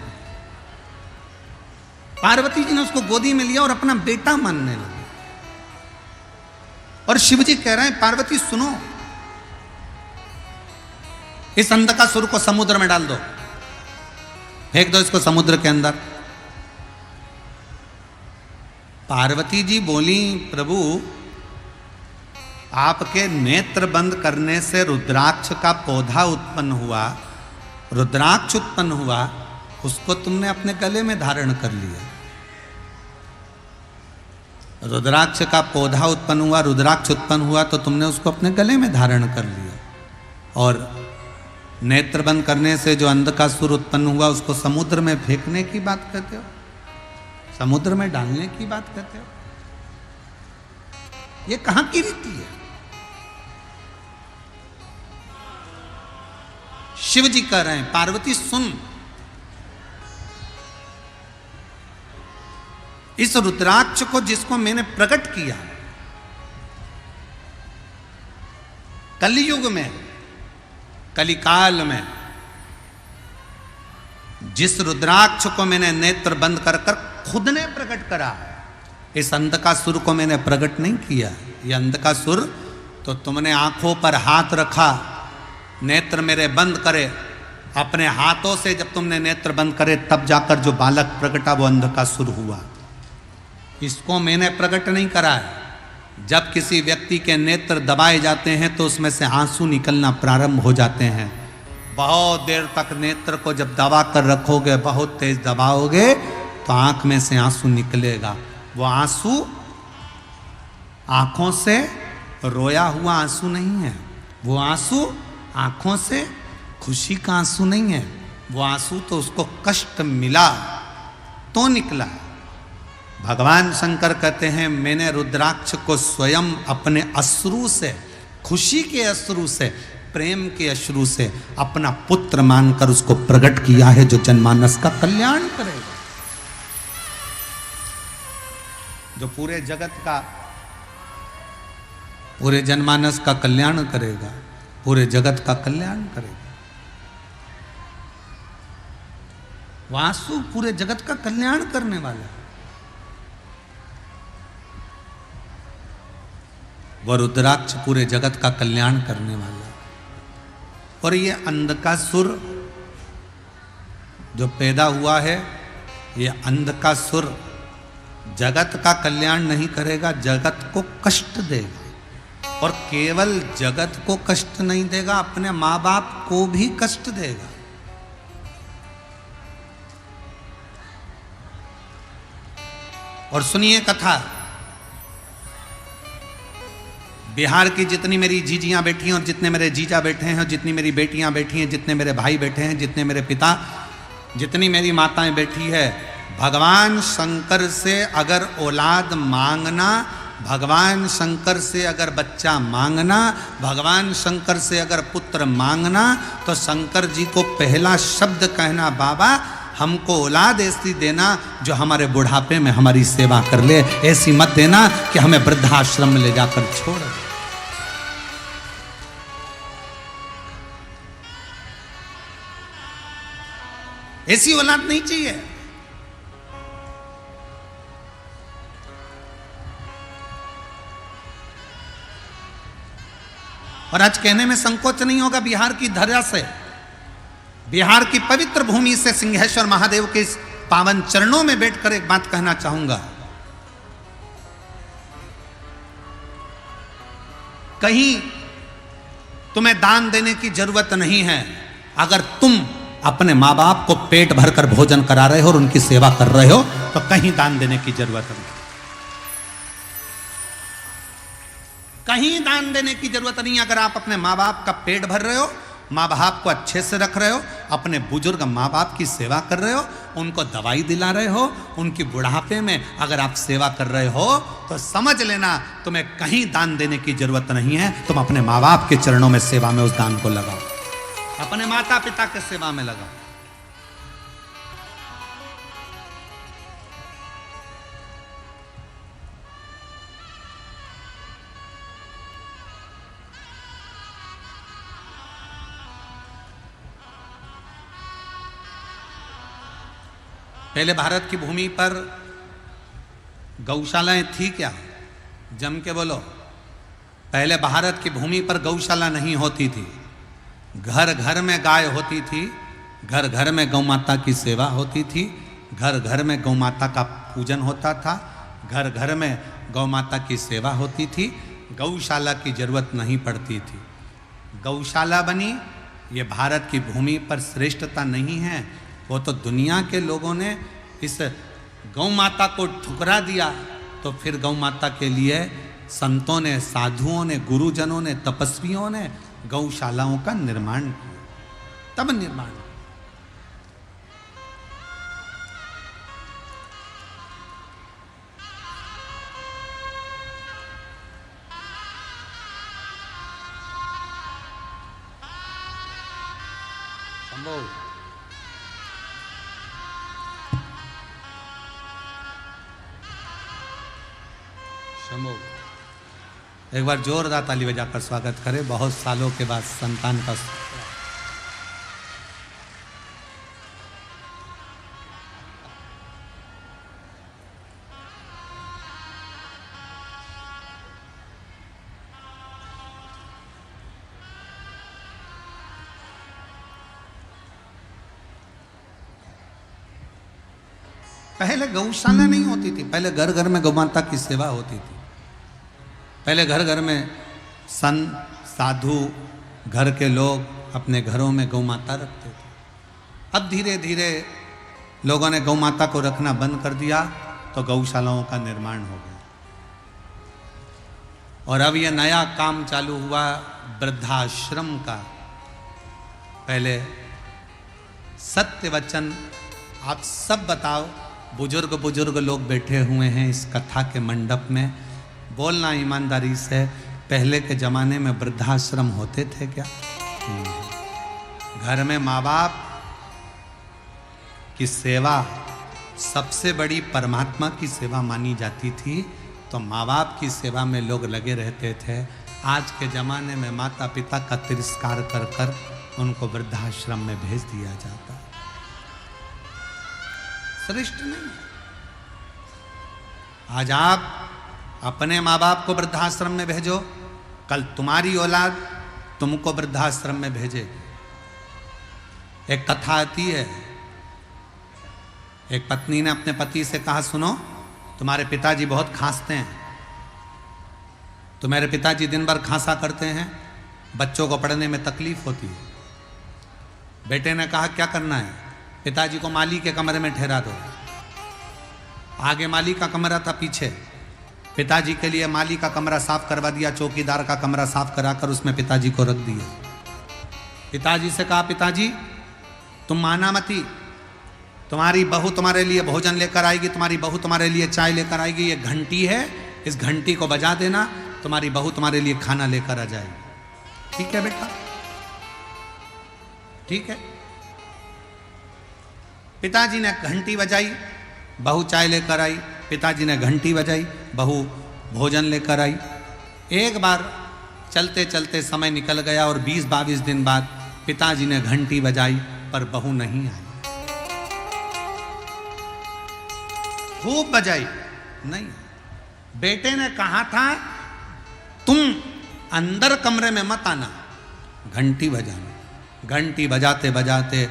पार्वती जी ने उसको गोदी में लिया और अपना बेटा मानने लगे। और शिव जी कह रहे हैं पार्वती सुनो, इस अंध का सुर को समुद्र में डाल दो, फेंक दो इसको समुद्र के अंदर। पार्वती जी बोली प्रभु आपके नेत्र बंद करने से रुद्राक्ष का पौधा उत्पन्न हुआ, रुद्राक्ष उत्पन्न हुआ, उसको तुमने अपने गले में धारण कर लिया। रुद्राक्ष का पौधा उत्पन्न हुआ, रुद्राक्ष उत्पन्न हुआ तो तुमने उसको अपने गले में धारण कर लिया। और नेत्र बंद करने से जो अंध का सुर उत्पन्न हुआ उसको समुद्र में फेंकने की बात कहते हो, समुद्र में डालने की बात कहते हो। ये कहां की रीति है? शिव जी कह रहे हैं पार्वती सुन, इस रुद्राक्ष को जिसको मैंने प्रकट किया कलयुग में, कलिकाल में जिस रुद्राक्ष को मैंने नेत्र बंद कर कर खुद ने प्रकट करा, इस अंधकासुर को मैंने प्रकट नहीं किया। ये अंधकासुर तो तुमने आंखों पर हाथ रखा, नेत्र मेरे बंद करे, अपने हाथों से जब तुमने नेत्र बंद करे तब जाकर जो बालक प्रकटा वो अंधकासुर हुआ। इसको मैंने प्रकट नहीं करा है। जब किसी व्यक्ति के नेत्र दबाए जाते हैं तो उसमें से आंसू निकलना प्रारंभ हो जाते हैं। बहुत देर तक नेत्र को जब दबा कर रखोगे, बहुत तेज दबाओगे तो आंख में से आंसू निकलेगा। वो आंसू आंखों से रोया हुआ आंसू नहीं है, वो आंसू आंखों से खुशी का आंसू नहीं है, वो आंसू तो उसको कष्ट मिला तो निकला। भगवान शंकर कहते हैं मैंने रुद्राक्ष को स्वयं अपने अश्रु से, खुशी के अश्रु से, प्रेम के अश्रु से अपना पुत्र मानकर उसको प्रकट किया है जो जनमानस का कल्याण करेगा, जो पूरे जगत का, पूरे जनमानस का कल्याण करेगा, पूरे जगत का कल्याण करेगा। वासु पूरे जगत का कल्याण करने वाला है। वह रुद्राक्ष पूरे जगत का कल्याण करने वाला। और ये अंधकासुर जो पैदा हुआ है, ये अंधकासुर जगत का कल्याण नहीं करेगा, जगत को कष्ट देगा। और केवल जगत को कष्ट नहीं देगा, अपने माँ बाप को भी कष्ट देगा। और सुनिए कथा, बिहार की जितनी मेरी जीजियां बैठी हैं और जितने मेरे जीजा बैठे हैं और जितनी मेरी बेटियां बैठी हैं, जितने मेरे भाई बैठे हैं, जितने मेरे पिता, जितनी मेरी माताएं बैठी है, भगवान शंकर से अगर औलाद मांगना, भगवान शंकर से अगर बच्चा मांगना, भगवान शंकर से अगर पुत्र मांगना, तो शंकर जी को पहला शब्द कहना, बाबा हमको औलाद ऐसी देना जो हमारे बुढ़ापे में हमारी सेवा कर ले, ऐसी मत देना कि हमें वृद्धाश्रम में ले जाकर छोड़ दे। ऐसी औलाद नहीं चाहिए। और आज कहने में संकोच नहीं होगा, बिहार की धरा से, बिहार की पवित्र भूमि से सिंहेश्वर महादेव के इस पावन चरणों में बैठकर एक बात कहना चाहूंगा। कहीं तुम्हें दान देने की जरूरत नहीं है। अगर तुम अपने माँ बाप को पेट भरकर भोजन करा रहे हो और उनकी सेवा कर रहे हो तो कहीं दान देने की जरूरत नहीं। कहीं दान देने की जरूरत नहीं। अगर आप अपने माँ बाप का पेट भर रहे हो, माँ बाप को अच्छे से रख रहे हो, अपने बुजुर्ग माँ बाप की सेवा कर रहे हो, उनको दवाई दिला रहे हो, उनकी बुढ़ापे में अगर आप सेवा कर रहे हो तो समझ लेना तुम्हें कहीं दान देने की जरूरत नहीं है। तुम अपने माँ बाप के चरणों में सेवा में उस दान को लगाओ, अपने माता पिता के सेवा में लगाओ। पहले भारत की भूमि पर गौशालाएं थी क्या? जम के बोलो। पहले भारत की भूमि पर गौशाला नहीं होती थी। घर घर में गाय होती थी, घर घर में गौ माता की सेवा होती थी, घर घर में गौ माता का पूजन होता था, घर घर में गौ माता की सेवा होती थी। गौशाला की जरूरत नहीं पड़ती थी। गौशाला बनी, ये भारत की भूमि पर श्रेष्ठता नहीं है, वो तो दुनिया के लोगों ने इस गौ माता को ठुकरा दिया। तो फिर गौ माता के लिए संतों ने, साधुओं ने, गुरुजनों ने, तपस्वियों ने गौशालाओं का निर्माण किया, तब निर्माण। संभव एक बार जोरदार ताली बजाकर स्वागत करें। बहुत सालों के बाद संतान का पहले गौशाला नहीं होती थी, पहले घर घर में गौमाता की सेवा होती थी। पहले घर घर में संत साधु घर के लोग अपने घरों में गौमाता रखते थे। अब धीरे धीरे लोगों ने गौमाता को रखना बंद कर दिया तो गौशालाओं का निर्माण हो गया। और अब यह नया काम चालू हुआ वृद्धाश्रम का। पहले सत्य वचन आप सब बताओ, बुजुर्ग बुजुर्ग लोग बैठे हुए हैं इस कथा के मंडप में, बोलना ईमानदारी से, पहले के जमाने में वृद्धाश्रम होते थे क्या? घर में माँ बाप की सेवा सबसे बड़ी परमात्मा की सेवा मानी जाती थी, तो माँ बाप की सेवा में लोग लगे रहते थे। आज के ज़माने में माता पिता का तिरस्कार कर कर उनको वृद्धाश्रम में भेज दिया जाता। श्रेष्ठ नहीं। आज आप अपने माँ बाप को वृद्धाश्रम में भेजो, कल तुम्हारी औलाद तुमको वृद्धाश्रम में भेजेगी। एक कथा आती है, एक पत्नी ने अपने पति से कहा, सुनो तुम्हारे पिताजी बहुत खांसते हैं, तो मेरे पिताजी दिन भर खांसा करते हैं, बच्चों को पढ़ने में तकलीफ होती है। बेटे ने कहा क्या करना है? पिताजी को माली के कमरे में ठहरा दो। आगे माली का कमरा था, पीछे पिताजी के लिए माली का कमरा साफ करवा दिया, चौकीदार का कमरा साफ कराकर उसमें पिताजी को रख दिया। पिताजी से कहा, पिताजी तुम माना मती, तुम्हारी बहू तुम्हारे लिए भोजन लेकर आएगी, तुम्हारी बहू तुम्हारे लिए चाय लेकर आएगी, ये घंटी है, इस घंटी को बजा देना, तुम्हारी बहू तुम्हारे लिए खाना लेकर आ जाएगी। ठीक है बेटा, ठीक है। पिताजी ने घंटी बजाई, बहू चाय लेकर आई, पिताजी ने घंटी बजाई, बहू भोजन लेकर आई। एक बार चलते चलते समय निकल गया और 20-22 दिन बाद पिताजी ने घंटी बजाई पर बहू नहीं आई। खूब बजाई, नहीं। बेटे ने कहा था तुम अंदर कमरे में मत आना, घंटी बजाना। घंटी बजाते बजाते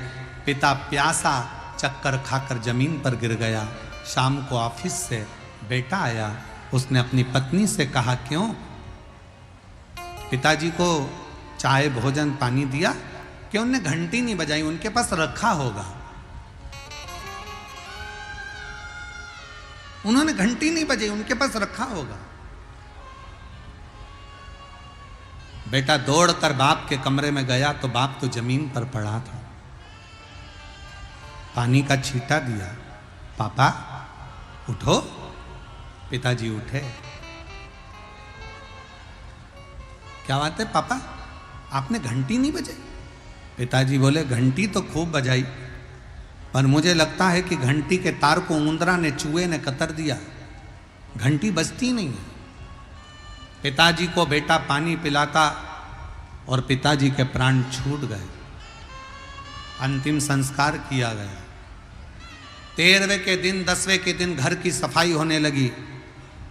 पिता प्यासा चक्कर खाकर जमीन पर गिर गया। शाम को ऑफिस से बेटा आया, उसने अपनी पत्नी से कहा, क्यों पिताजी को चाय भोजन पानी दिया, क्यों उन्होंने घंटी नहीं बजाई? उनके पास रखा होगा। उन्होंने घंटी नहीं बजाई, उनके पास रखा होगा। बेटा दौड़कर बाप के कमरे में गया तो बाप तो जमीन पर पड़ा था। पानी का छींटा दिया, पापा उठो। पिताजी उठे। क्या बात है पापा, आपने घंटी नहीं बजाई? पिताजी बोले, घंटी तो खूब बजाई, पर मुझे लगता है कि घंटी के तार को उंदरा ने, चूहे ने कतर दिया, घंटी बजती नहीं है। पिताजी को बेटा पानी पिलाता और पिताजी के प्राण छूट गए। अंतिम संस्कार किया गया। 13वें के दिन, 10वें के दिन घर की सफाई होने लगी।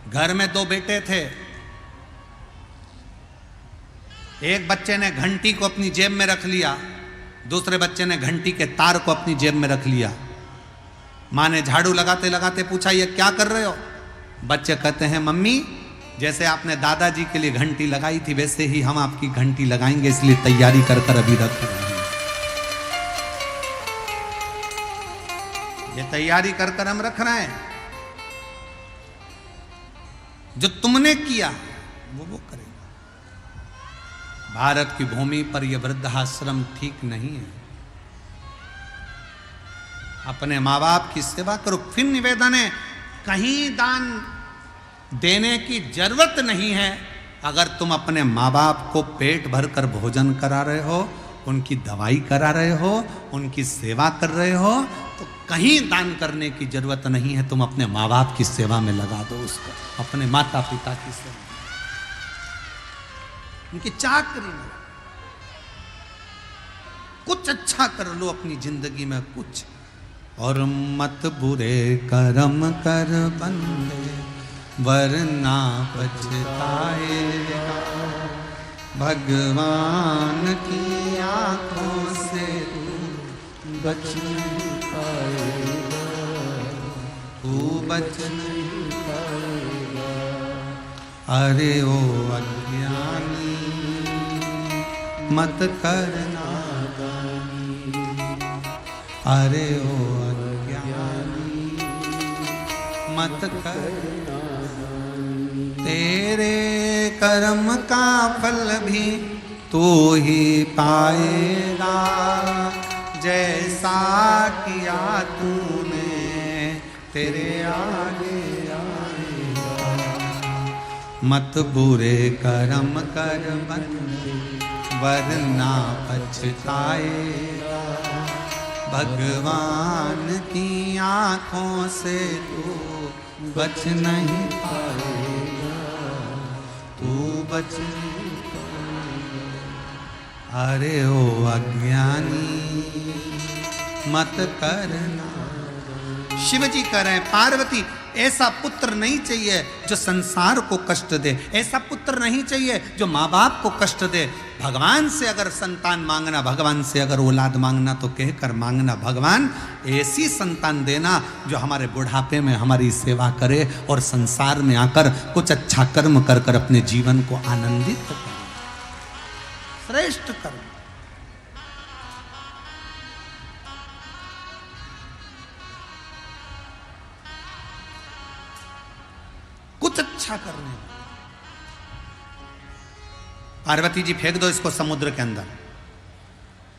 घर में 2 बेटे थे। एक बच्चे ने घंटी को अपनी जेब में रख लिया, दूसरे बच्चे ने घंटी के तार को अपनी जेब में रख लिया। माँ ने झाड़ू लगाते लगाते पूछा, ये क्या कर रहे हो? बच्चे कहते हैं, मम्मी जैसे आपने दादाजी के लिए घंटी लगाई थी वैसे ही हम आपकी घंटी लगाएंगे, इसलिए तैयारी कर कर अभी रख रहे हैं। ये तैयारी कर कर हम रख रहे हैं। जो तुमने किया वो करेगा। भारत की भूमि पर यह वृद्धाश्रम ठीक नहीं है। अपने माँ बाप की सेवा करो। फिर निवेदन है, कहीं दान देने की जरूरत नहीं है। अगर तुम अपने माँ बाप को पेट भर कर भोजन करा रहे हो, उनकी दवाई करा रहे हो, उनकी सेवा कर रहे हो, तो कहीं दान करने की जरूरत नहीं है। तुम अपने माँ बाप की सेवा में लगा दो उसको, अपने माता पिता की सेवा, उनकी चाकरी में कुछ अच्छा कर लो अपनी जिंदगी में कुछ। और मत बुरे कर्म कर बंदे, वरना पछताएगा। भगवान की आंखों से बच पाएगा। बच नहीं पाएगा। अरे ओ अज्ञानी मत करना दानी, अरे ओ अज्ञानी मत करना दानी। तेरे कर्म का फल भी तू ही पाएगा, जैसा किया तूने तेरे आगे आएगा। मत बुरे कर्म कर वरना पछताएगा। भगवान की आँखों से तू बच नहीं पाएगा, तू बच नहीं पाएगा। अरे ओ अज्ञानी मत करना। शिव जी कह रहे हैं पार्वती ऐसा पुत्र नहीं चाहिए जो संसार को कष्ट दे, ऐसा पुत्र नहीं चाहिए जो माँ बाप को कष्ट दे। भगवान से अगर संतान मांगना, भगवान से अगर औलाद मांगना तो कहकर मांगना, भगवान ऐसी संतान देना जो हमारे बुढ़ापे में हमारी सेवा करे और संसार में आकर कुछ अच्छा कर्म कर कर अपने जीवन को आनंदित करे, श्रेष्ठ कर्म। कुछ अच्छा करने। पार्वती जी फेंक दो इसको समुद्र के अंदर।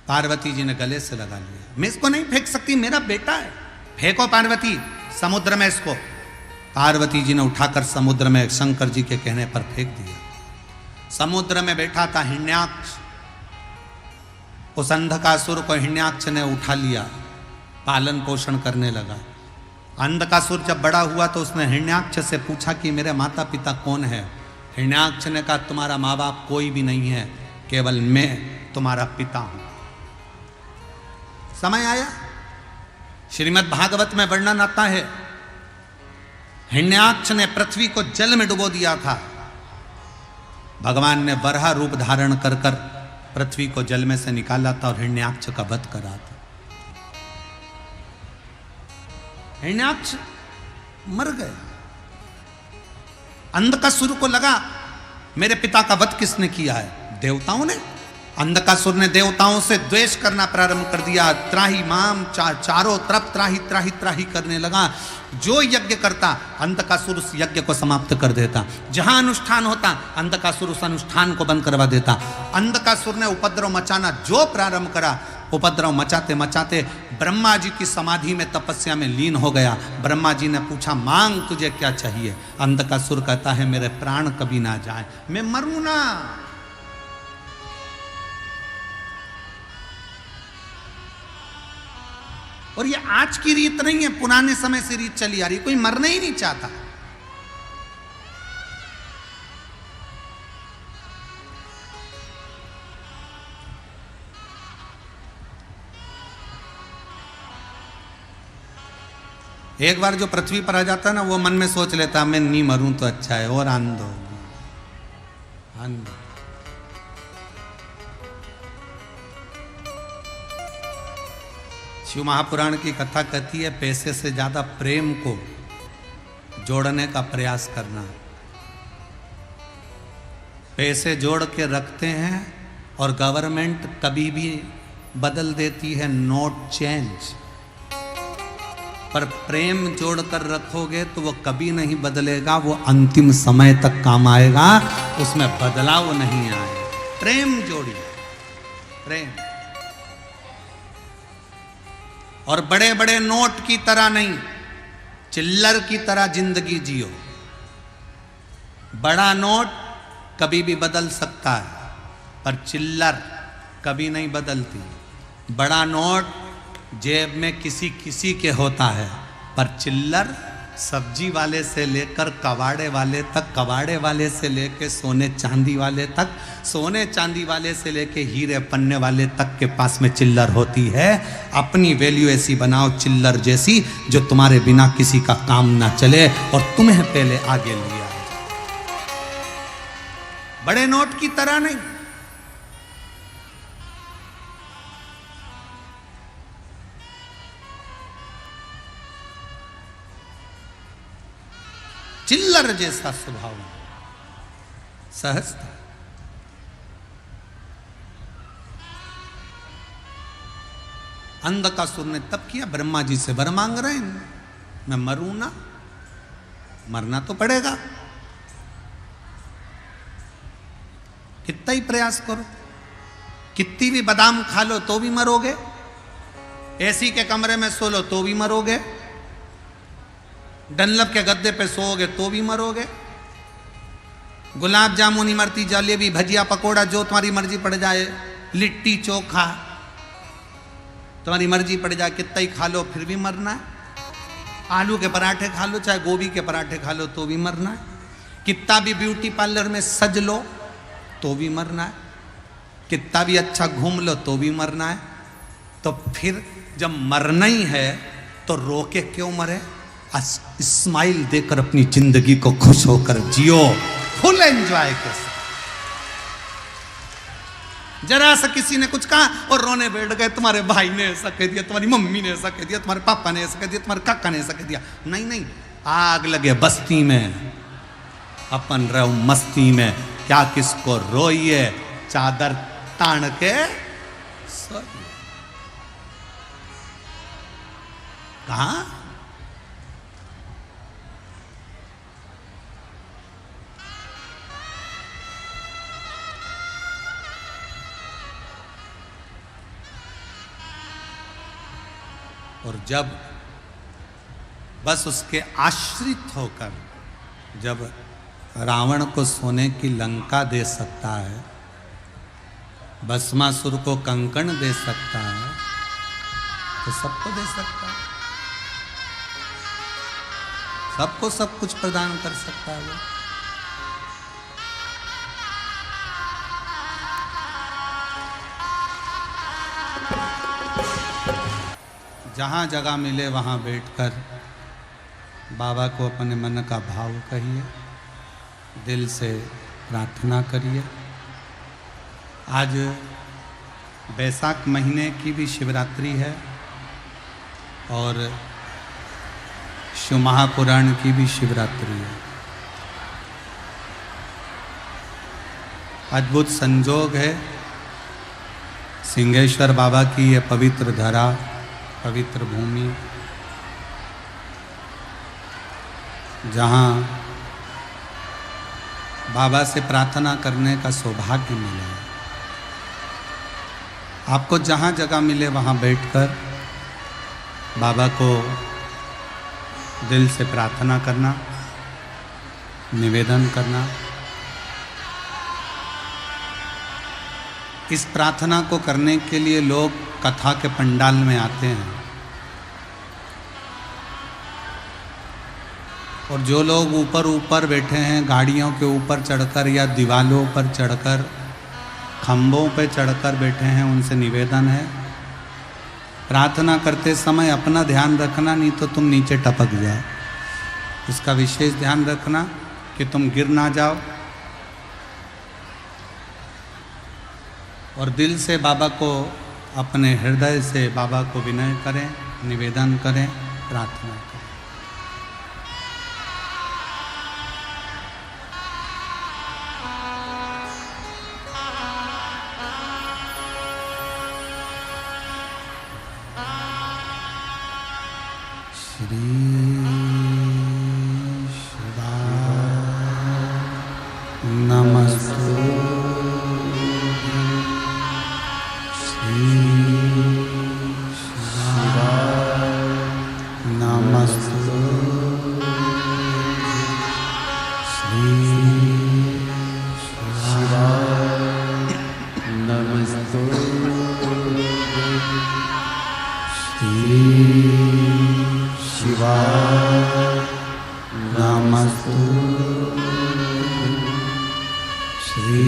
पार्वती जी ने गले से लगा लिया, मैं इसको नहीं फेंक सकती, मेरा बेटा है। फेंको पार्वती समुद्र में इसको। पार्वती जी ने उठाकर समुद्र में शंकर जी के कहने पर फेंक दिया। समुद्र में बैठा था हिरण्याक्ष, उस अंधकासुर को हिरण्याक्ष ने उठा लिया, पालन पोषण करने लगा। अंधकासुर जब बड़ा हुआ तो उसने हिरण्याक्ष से पूछा कि मेरे माता पिता कौन है। हिरण्याक्ष ने कहा तुम्हारा माँ बाप कोई भी नहीं है, केवल मैं तुम्हारा पिता हूं। समय आया, श्रीमद् भागवत में वर्णन आता है, हिरण्याक्ष ने पृथ्वी को जल में डुबो दिया था। भगवान ने वराह रूप धारण कर कर पृथ्वी को जल में से निकाला था और हिरण्याक्ष का वध करा था। हिरण्याक्ष मर गए। अंधकासुर को लगा मेरे पिता का वध किसने किया है? देवताओं ने। अंधकासुर ने देवताओं से द्वेष करना प्रारंभ कर दिया। त्राही माम, चारों तरफ त्राही त्राही त्राही करने लगा। जो यज्ञ करता अंधकासुर उस यज्ञ को समाप्त कर देता। जहां अनुष्ठान होता अंधकासुर उस अनुष्ठान को बंद करवा देता। अंधकासुर ने उपद्रव मचाना जो प्रारंभ करा, उपद्रव मचाते मचाते ब्रह्मा जी की समाधि में तपस्या में लीन हो गया। ब्रह्मा जी ने पूछा मांग तुझे क्या चाहिए? अंधकासुर कहता है मेरे प्राण कभी ना जाए, मैं मरूं ना। और ये आज की रीत नहीं है, पुराने समय से रीत चली आ रही। कोई मरना ही नहीं चाहता। एक बार जो पृथ्वी पर आ जाता है ना, वो मन में सोच लेता मैं नहीं मरूं तो अच्छा है, और आनंद होगी। शिव महापुराण की कथा कहती है पैसे से ज्यादा प्रेम को जोड़ने का प्रयास करना। पैसे जोड़ के रखते हैं और गवर्नमेंट कभी भी बदल देती है, नोट चेंज। पर प्रेम जोड़कर रखोगे तो वो कभी नहीं बदलेगा, वो अंतिम समय तक काम आएगा, उसमें बदलाव नहीं आएगा। प्रेम जोड़िए, प्रेम। और बड़े बड़े नोट की तरह नहीं, चिल्लर की तरह जिंदगी जियो। बड़ा नोट कभी भी बदल सकता है, पर चिल्लर कभी नहीं बदलती। बड़ा नोट जेब में किसी किसी के होता है, पर चिल्लर सब्जी वाले से लेकर कबाड़े वाले तक, कबाड़े वाले से लेकर सोने चांदी वाले तक, सोने चांदी वाले से लेकर हीरे पन्ने वाले तक के पास में चिल्लर होती है। अपनी वैल्यू ऐसी बनाओ चिल्लर जैसी, जो तुम्हारे बिना किसी का काम ना चले और तुम्हें पहले आगे लिया। बड़े नोट की तरह नहीं। चिल्लर जैसा स्वभाव, सहजता। अंधकासुर ने तब किया, ब्रह्मा जी से वर मांग रहे हैं, मैं मरूं ना, मरना तो पड़ेगा, कितना ही प्रयास करो, कितनी भी बादाम खा लो तो भी मरोगे, एसी के कमरे में सो लो तो भी मरोगे, डनलप के गद्दे पे सोओगे तो भी मरोगे, गुलाब जामुन, इमरती, जलेबी, भजिया, पकोड़ा, जो तुम्हारी मर्जी पड़ जाए, लिट्टी चोखा, तुम्हारी मर्जी पड़ जाए, कितना ही खा लो फिर भी मरना है। आलू के पराठे खा लो, चाहे गोभी के पराठे खा लो तो भी मरना है। कितना भी ब्यूटी पार्लर में सज लो तो भी मरना है। कितना भी अच्छा घूम लो तो भी मरना है। तो फिर जब मरना ही है तो रोके क्यों मरे? स्माइल देकर अपनी जिंदगी को खुश होकर जियो, फुल एंजॉय के साथ। जरा सा किसी ने कुछ कहा और रोने बैठ गए, तुम्हारे भाई ने ऐसा कह दिया, तुम्हारी मम्मी ने ऐसा कह दिया, तुम्हारे पापा ने ऐसा कह दिया, तुम्हारे काका ने ऐसा कह दिया। नहीं नहीं, आग लगे बस्ती में, अपन रहो मस्ती में, क्या किसको रोइए, चादर तान के सोइए। कहा और जब बस उसके आश्रित होकर जब रावण को सोने की लंका दे सकता है, भस्मासुर को कंकण दे सकता है, तो सबको दे सकता है, सबको सब कुछ प्रदान कर सकता है वो। जहाँ जगह मिले वहाँ बैठकर बाबा को अपने मन का भाव कहिए, दिल से प्रार्थना करिए। आज बैसाख महीने की भी शिवरात्रि है और शिव महापुराण की भी शिवरात्रि है। अद्भुत संजोग है, सिंहेश्वर बाबा की ये पवित्र धरा, पवित्र भूमि, जहाँ बाबा से प्रार्थना करने का सौभाग्य मिला है। आपको जहाँ जगह मिले वहाँ बैठकर बाबा को दिल से प्रार्थना करना, निवेदन करना। इस प्रार्थना को करने के लिए लोग कथा के पंडाल में आते हैं, और जो लोग ऊपर ऊपर बैठे हैं, गाड़ियों के ऊपर चढ़कर या दीवालों पर चढ़कर, खंभों पर चढ़कर बैठे हैं, उनसे निवेदन है प्रार्थना करते समय अपना ध्यान रखना, नहीं तो तुम नीचे टपक जाओ। इसका विशेष ध्यान रखना कि तुम गिर ना जाओ। और दिल से बाबा को, अपने हृदय से बाबा को विनय करें, निवेदन करें, प्रार्थना करें। श्री शिवाय नमस्ते। श्री शिवाय नमस्ते। श्री शिवाय नमस्ते। श्री शिवाय नमस्ते। श्री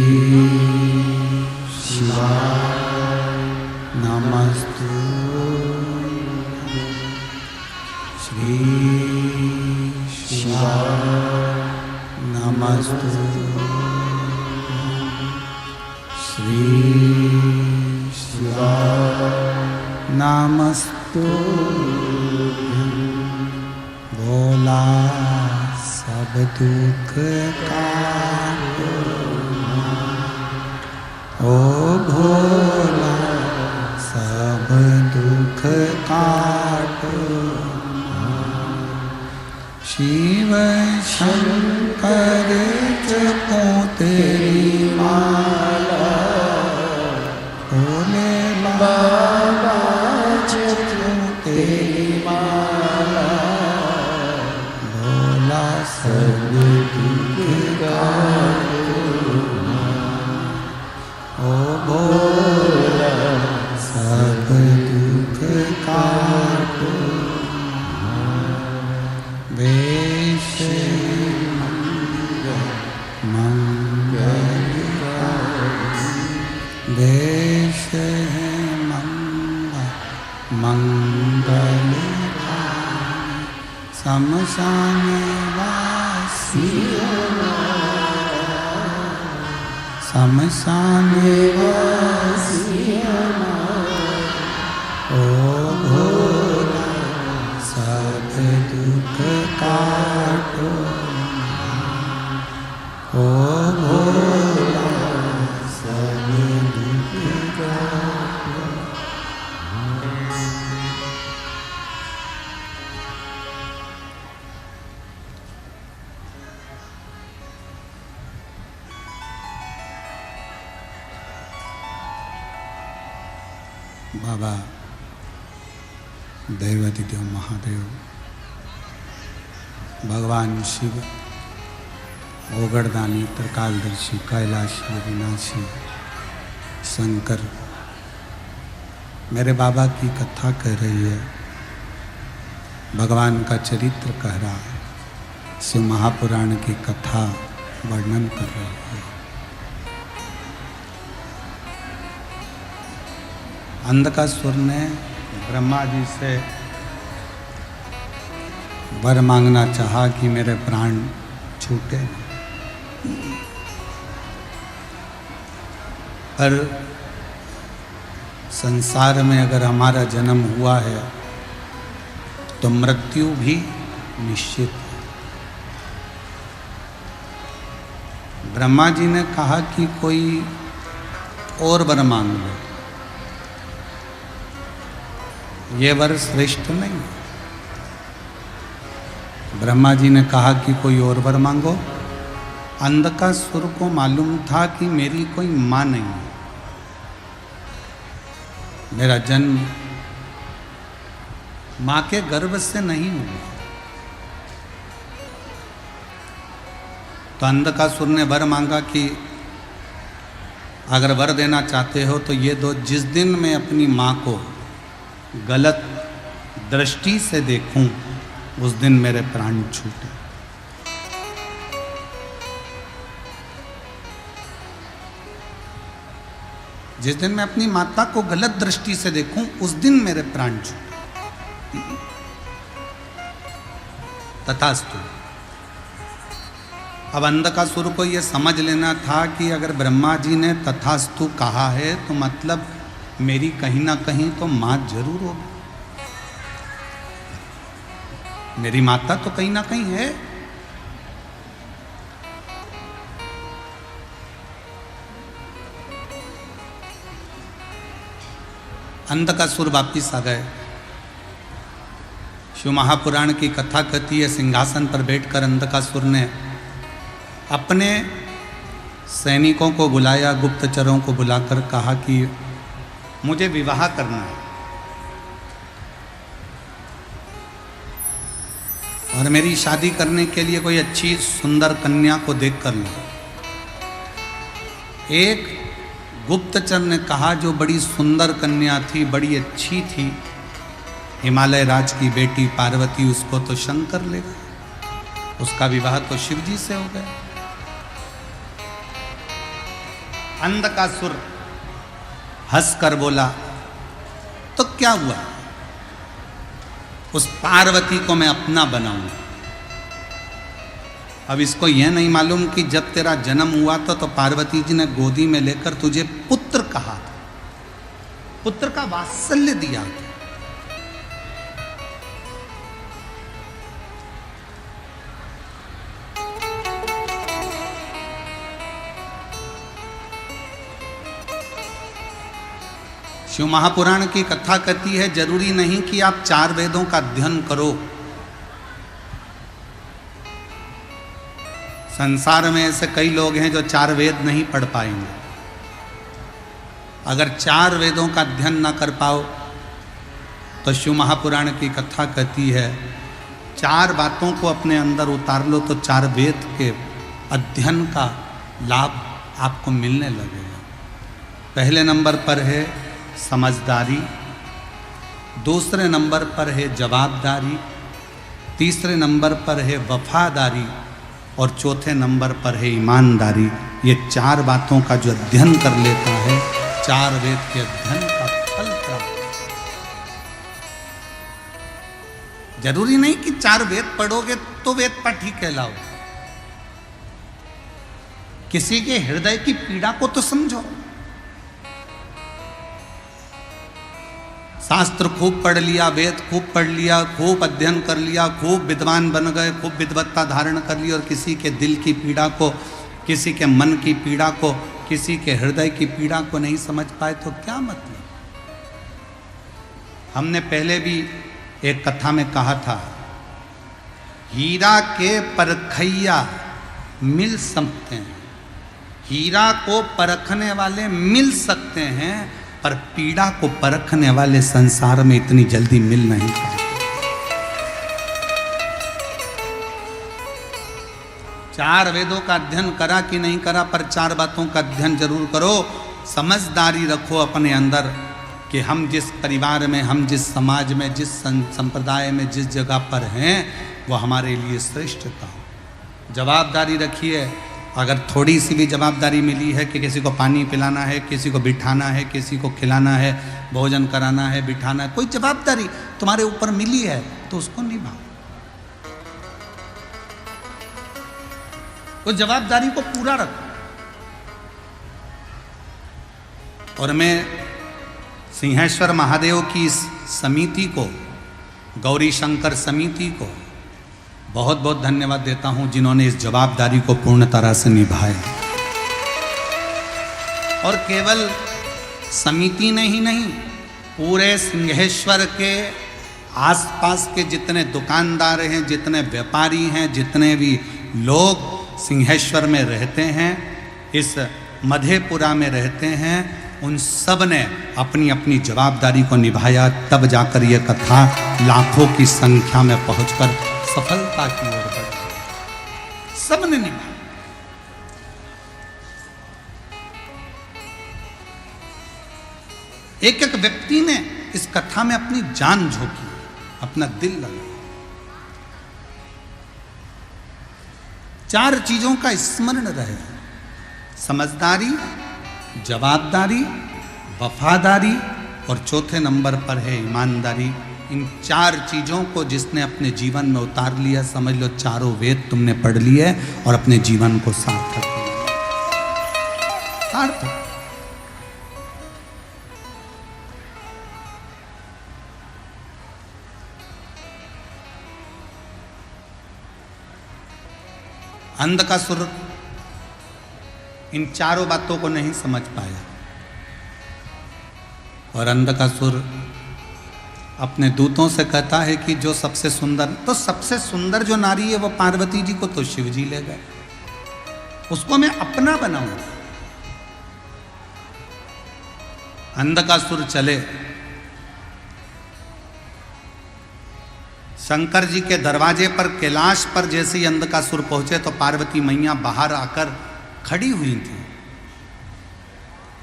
शिवाय नमस्ते। श्री शिवाय नमस्ते। श्री शिवाय नमस्ते। भोला सब दुख काटो ओ भोला सब दुख काटो शिव शंकर जपो तेरी माला भोले बाबा जपो तेरी माला भोला सब दुख काटो ओ भोला सब दुख काटो वेश मंगल वेश है मंगल शमशान वासी शमशान वासी ओ भोला सब दुख काटो ओ भोला सब दुख काटो। बाबा देवादिदेव महादेव भगवान शिव ओगड़दानी त्रिकालदर्शी कैलाशी अविनाशी शंकर मेरे बाबा की कथा कह रही है, भगवान का चरित्र कह रहा है, शिव महापुराण की कथा वर्णन कर रही है। अंधकासुर ने ब्रह्मा जी से वर मांगना चाहा कि मेरे प्राण छूटे, पर संसार में अगर हमारा जन्म हुआ है तो मृत्यु भी निश्चित है। ब्रह्मा जी ने कहा कि कोई और वर मांग लो, ये वर श्रेष्ठ नहीं। ब्रह्मा जी ने कहा कि कोई और वर मांगो। अंधकासुर को मालूम था कि मेरी कोई माँ नहीं है, मेरा जन्म माँ के गर्भ से नहीं हुआ। तो अंधकासुर ने वर मांगा कि अगर वर देना चाहते हो तो ये दो, जिस दिन मैं अपनी माँ को गलत दृष्टि से देखूं उस दिन मेरे प्राण छूटे। जिस दिन मैं अपनी माता को गलत दृष्टि से देखूं उस दिन मेरे प्राण छूटे। तथास्तु। अब अंधकासुर को यह समझ लेना था कि अगर ब्रह्मा जी ने तथास्तु कहा है तो मतलब मेरी कहीं ना कहीं तो मां जरूर होगी, मेरी माता तो कहीं ना कहीं है। अंधकासुर वापिस आ गए। शिव महापुराण की कथा कहती है, सिंहासन पर बैठकर अंधकासुर ने अपने सैनिकों को बुलाया, गुप्तचरों को बुलाकर कहा कि मुझे विवाह करना है और मेरी शादी करने के लिए कोई अच्छी सुंदर कन्या को देख कर लो। एक गुप्तचर ने कहा जो बड़ी सुंदर कन्या थी, बड़ी अच्छी थी, हिमालय राज की बेटी पार्वती, उसको तो शंकर ले गए, उसका विवाह तो शिव जी से हो गया। अंधकासुर हंसकर बोला तो क्या हुआ, उस पार्वती को मैं अपना बनाऊंगा। अब इसको यह नहीं मालूम कि जब तेरा जन्म हुआ था तो पार्वती जी ने गोदी में लेकर तुझे पुत्र कहा था, पुत्र का वात्सल्य दिया था। शिव महापुराण की कथा कहती है जरूरी नहीं कि आप 4 वेदों का अध्ययन करो। संसार में ऐसे कई लोग हैं जो 4 वेद नहीं पढ़ पाएंगे। अगर 4 वेदों का अध्ययन ना कर पाओ तो शिव महापुराण की कथा कहती है 4 बातों को अपने अंदर उतार लो तो 4 वेद के अध्ययन का लाभ आपको मिलने लगेगा। पहले नंबर पर है समझदारी, दूसरे नंबर पर है जवाबदारी, तीसरे नंबर पर है वफादारी और चौथे नंबर पर है ईमानदारी। ये 4 बातों का जो अध्ययन कर लेता है 4 वेद के अध्ययन का फल प्राप्त। जरूरी नहीं कि 4 वेद पढ़ोगे तो वेद पाठी कहलाओ। किसी के हृदय की पीड़ा को तो समझो। शास्त्र खूब पढ़ लिया, वेद खूब पढ़ लिया, खूब अध्ययन कर लिया, खूब विद्वान बन गए, खूब विद्वत्ता धारण कर ली और किसी के दिल की पीड़ा को, किसी के मन की पीड़ा को, किसी के हृदय की पीड़ा को नहीं समझ पाए तो क्या मतलब। हमने पहले भी एक कथा में कहा था, हीरा के परखैया मिल सकते हैं। हीरा को परखने वाले मिल सकते हैं पर पीड़ा को परखने वाले संसार में इतनी जल्दी मिल नहीं पाते। 4 वेदों का अध्ययन करा कि नहीं करा पर 4 बातों का अध्ययन जरूर करो। समझदारी रखो अपने अंदर कि हम जिस परिवार में, हम जिस समाज में, जिस संप्रदाय में, जिस जगह पर हैं वो हमारे लिए श्रेष्ठता हो। जवाबदारी रखिए। अगर थोड़ी सी भी जवाबदारी मिली है कि किसी को पानी पिलाना है, किसी को बिठाना है, किसी को खिलाना है, भोजन कराना है, बिठाना है, कोई जवाबदारी तुम्हारे ऊपर मिली है तो उसको निभाओ। उस जवाबदारी को पूरा रखो। और मैं सिंहेश्वर महादेव की इस समिति को, गौरी शंकर समिति को बहुत बहुत धन्यवाद देता हूं जिन्होंने इस जवाबदारी को पूर्ण तरह से निभाया। और केवल समिति ने ही नहीं, पूरे सिंहेश्वर के आसपास के जितने दुकानदार हैं, जितने व्यापारी हैं, जितने भी लोग सिंहेश्वर में रहते हैं, इस मधेपुरा में रहते हैं, उन सब ने अपनी अपनी जवाबदारी को निभाया। तब जाकर यह कथा लाखों की संख्या में पहुंचकर सफलता की ओर बढ़ी। सबने निभाया। एक एक व्यक्ति ने इस कथा में अपनी जान झोंकी, अपना दिल लगाया। 4 चीजों का स्मरण रहे, समझदारी, जवाबदारी, वफादारी और चौथे नंबर पर है ईमानदारी। इन 4 चीजों को जिसने अपने जीवन में उतार लिया, समझ लो चारों वेद तुमने पढ़ लिए और अपने जीवन को सार्थक किया। अंधकासुर इन 4 बातों को नहीं समझ पाया और अंधकासुर अपने दूतों से कहता है कि जो सबसे सुंदर, तो सबसे सुंदर जो नारी है वो पार्वती जी को तो शिव जी ले गए, उसको मैं अपना बनाऊंगा। अंधकासुर चले, शंकर जी के दरवाजे पर, कैलाश पर जैसे ही अंधकासुर पहुंचे तो पार्वती मैया बाहर आकर खड़ी हुई थी।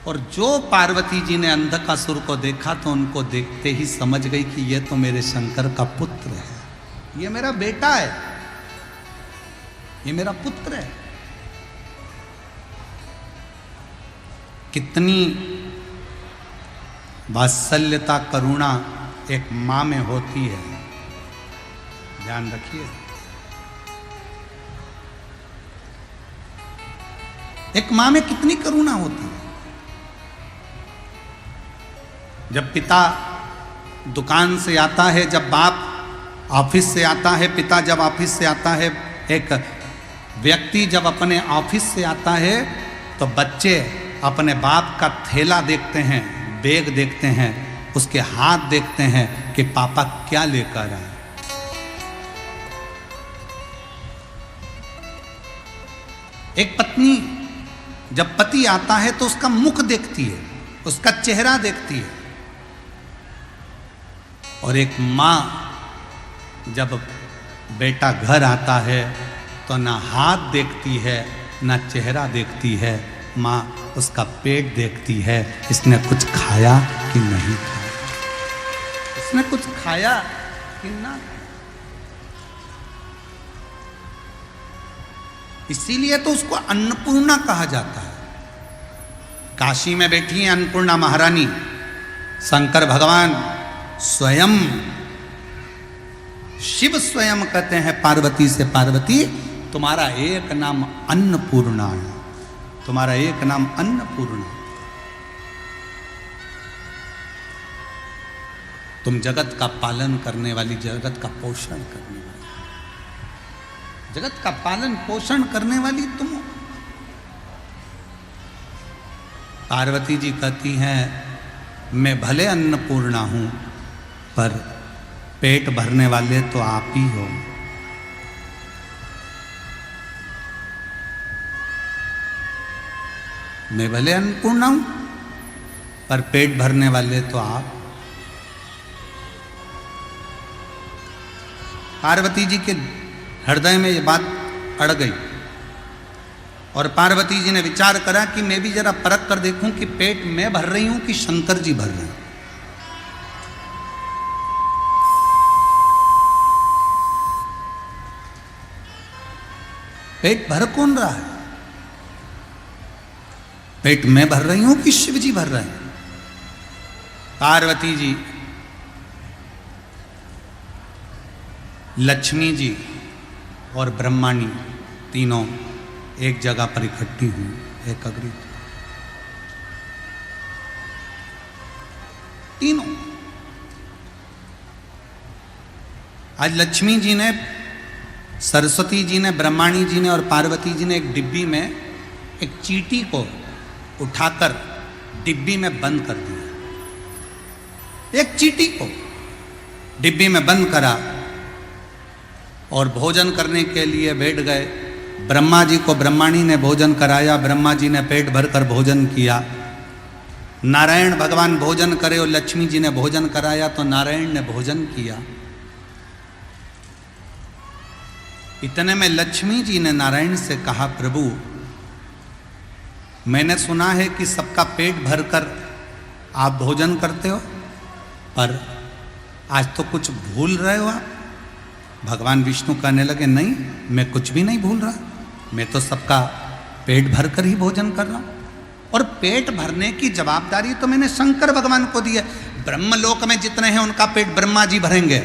और जो पार्वती जी ने अंधकासुर को देखा तो उनको देखते ही समझ गई कि ये तो मेरे शंकर का पुत्र है, ये मेरा बेटा है, ये मेरा पुत्र है। कितनी वात्सल्यता, करुणा एक मां में होती है, ध्यान रखिए। एक मां में कितनी करुणा होती है। जब पिता दुकान से आता है, जब बाप ऑफिस से आता है, पिता जब ऑफिस से आता है, एक व्यक्ति जब अपने ऑफिस से आता है तो बच्चे अपने बाप का थैला देखते हैं, बैग देखते हैं, उसके हाथ देखते हैं कि पापा क्या लेकर आए। एक पत्नी जब पति आता है तो उसका मुख देखती है, उसका चेहरा देखती है, और एक माँ जब बेटा घर आता है तो ना हाथ देखती है ना चेहरा देखती है, माँ उसका पेट देखती है, इसने कुछ खाया कि नहीं खाया, इसने कुछ खाया कि ना। इसीलिए तो उसको अन्नपूर्णा कहा जाता है। काशी में बैठी है अन्नपूर्णा महारानी, शंकर भगवान स्वयं, शिव स्वयं कहते हैं पार्वती से, पार्वती तुम्हारा एक नाम अन्नपूर्णा है, तुम्हारा एक नाम अन्नपूर्णा। तुम जगत का पालन करने वाली, जगत का पोषण करने वाली, जगत का पालन पोषण करने वाली तुम हो। पार्वती जी कहती हैं मैं भले अन्नपूर्णा हूं पर पेट भरने वाले तो आप ही हो। मैं भले अन्नपूर्णा हूं पर पेट भरने वाले तो आप। पार्वती जी के हृदय में ये बात अड़ गई और पार्वती जी ने विचार करा कि मैं भी जरा परख कर देखूं कि पेट मैं भर रही हूं कि शंकर जी भर रहे हैं। पेट भर कौन रहा है? पेट मैं भर रही हूं कि शिव जी भर रहे हैं? पार्वती जी, लक्ष्मी जी और ब्रह्माणी तीनों एक जगह पर इकट्ठी हुई, एकत्रित तीनों। आज लक्ष्मी जी ने, सरस्वती जी ने, ब्रह्माणी जी ने और पार्वती जी ने एक डिब्बी में एक चींटी को उठाकर डिब्बी में बंद कर दिया। एक चींटी को डिब्बी में बंद करा और भोजन करने के लिए बैठ गए। ब्रह्मा जी को ब्रह्माणी ने भोजन कराया, ब्रह्मा जी ने पेट भरकर भोजन किया। नारायण भगवान भोजन करे और लक्ष्मी जी ने भोजन कराया तो नारायण ने भोजन किया। इतने में लक्ष्मी जी ने नारायण से कहा, प्रभु मैंने सुना है कि सबका पेट भरकर आप भोजन करते हो, पर आज तो कुछ भूल रहे हो आप। भगवान विष्णु कहने लगे, नहीं मैं कुछ भी नहीं भूल रहा, मैं तो सबका पेट भरकर ही भोजन कर रहा हूं। और पेट भरने की जवाबदारी तो मैंने शंकर भगवान को दी है। ब्रह्मलोक में जितने हैं उनका पेट ब्रह्मा जी भरेंगे,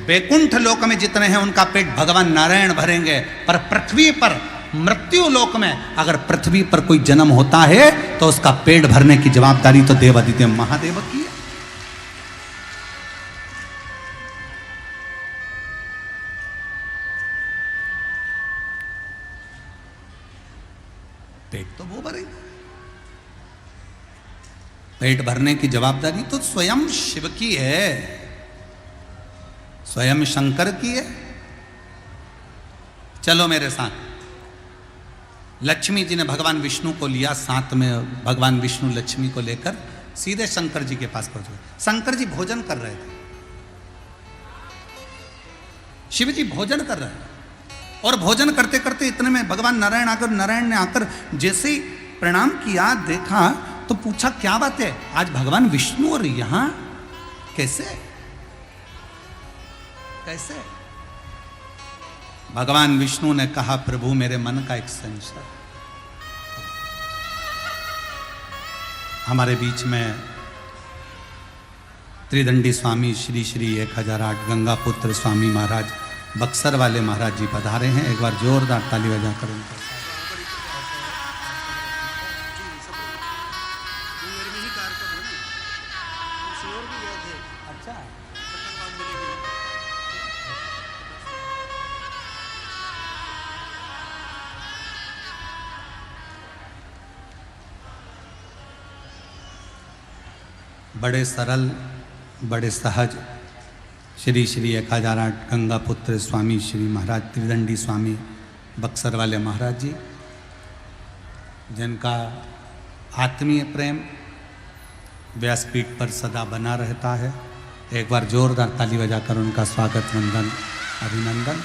वैकुंठ लोक में जितने हैं उनका पेट भगवान नारायण भरेंगे, पर पृथ्वी पर, मृत्यु लोक में अगर पृथ्वी पर कोई जन्म होता है तो उसका पेट भरने की जवाबदारी तो देवादिदेव महादेव की है। पेट तो वो भरेगा, पेट भरने की जवाबदारी तो स्वयं शिव की है, स्वयं शंकर की है। चलो मेरे साथ। लक्ष्मी जी ने भगवान विष्णु को लिया साथ में, भगवान विष्णु लक्ष्मी को लेकर सीधे शंकर जी के पास पहुंच गए। शंकर जी भोजन कर रहे थे, शिव जी भोजन कर रहे हैं, और भोजन करते करते इतने में भगवान नारायण आकर, नारायण ने आकर जैसे ही प्रणाम किया, देखा तो पूछा क्या बात है, आज भगवान विष्णु और यहां कैसे कैसे? भगवान विष्णु ने कहा, प्रभु मेरे मन का एक संशय, हमारे बीच में त्रिदंडी स्वामी श्री श्री 1008 गंगा पुत्र स्वामी महाराज, बक्सर वाले महाराज जी पधारे हैं। एक बार जोरदार ताली बजाकर उनका बड़े सरल, बड़े सहज श्री श्री 1008 गंगा पुत्र स्वामी श्री महाराज त्रिदंडी स्वामी बक्सर वाले महाराज जी, जिनका आत्मीय प्रेम व्यासपीठ पर सदा बना रहता है। एक बार जोरदार ताली बजाकर उनका स्वागत, वंदन, अभिनंदन।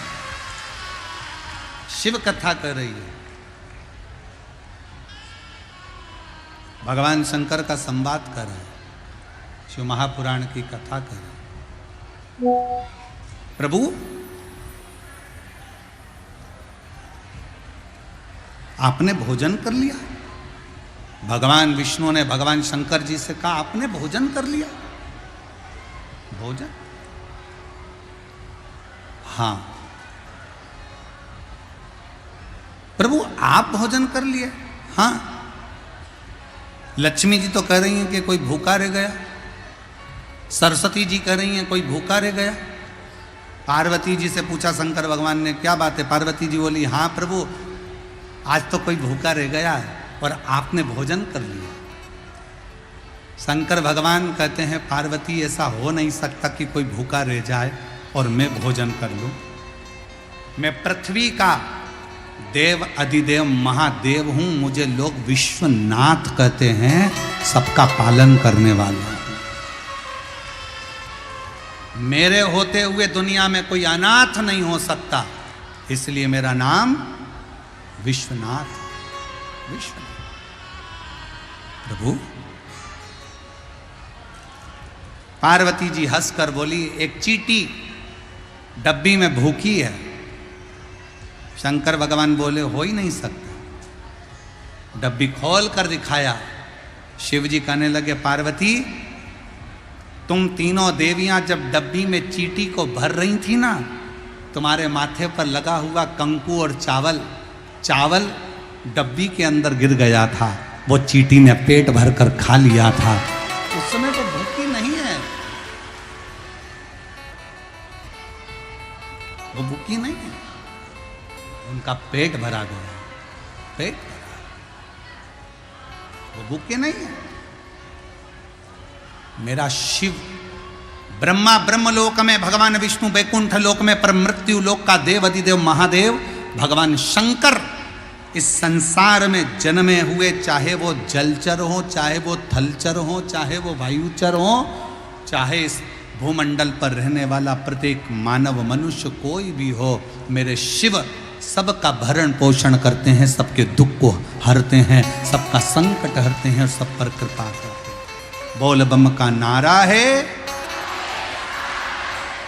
शिव कथा कर रही है, भगवान शंकर का संवाद कर रहे हैं, शिव महापुराण की कथा कर रहे हैं। प्रभु आपने भोजन कर लिया? भगवान विष्णु ने भगवान शंकर जी से कहा, आपने भोजन कर लिया? भोजन? हाँ। प्रभु आप भोजन कर लिए? हाँ। लक्ष्मी जी तो कह रही हैं कि कोई भूखा रह गया, सरस्वती जी कह रही हैं कोई भूखा रह गया। पार्वती जी से पूछा शंकर भगवान ने, क्या बात है? पार्वती जी बोली, हाँ प्रभु, आज तो कोई भूखा रह गया और आपने भोजन कर लिया। शंकर भगवान कहते हैं, पार्वती ऐसा हो नहीं सकता कि कोई भूखा रह जाए और मैं भोजन कर लूं। मैं पृथ्वी का देव, अधिदेव, महादेव हूं। मुझे लोग विश्वनाथ कहते हैं, सबका पालन करने वाला। मेरे होते हुए दुनिया में कोई अनाथ नहीं हो सकता, इसलिए मेरा नाम विश्वनाथ। विश्वनाथ प्रभु। पार्वती जी हंसकर बोली, एक चींटी डब्बी में भूखी है। शंकर भगवान बोले, हो ही नहीं सकता। डब्बी खोल कर दिखाया। शिव जी कहने लगे, पार्वती तुम तीनों देवियां जब डब्बी में चींटी को भर रही थी ना, तुम्हारे माथे पर लगा हुआ कंकु और चावल डब्बी के अंदर गिर गया था, वो चींटी ने पेट भर कर खा लिया था। उस समय तो भूखी नहीं है, वो भूखी नहीं है, उनका पेट भरा गया। पेट भरा, वो भूखे नहीं है। मेरा शिव ब्रह्मा ब्रह्मलोक में, भगवान विष्णु वैकुंठ लोक में, पर मृत्यु लोक का देव अधिदेव महादेव भगवान शंकर इस संसार में जन्मे हुए, चाहे वो जलचर हो, चाहे वो थलचर हो, चाहे वो वायुचर हो, चाहे इस भूमंडल पर रहने वाला प्रत्येक मानव मनुष्य कोई भी हो, मेरे शिव सबका भरण पोषण करते हैं, सबके दुख को हरते हैं, सबका संकट हरते हैं और सब पर कृपा करते हैं। बोल बम का नारा है,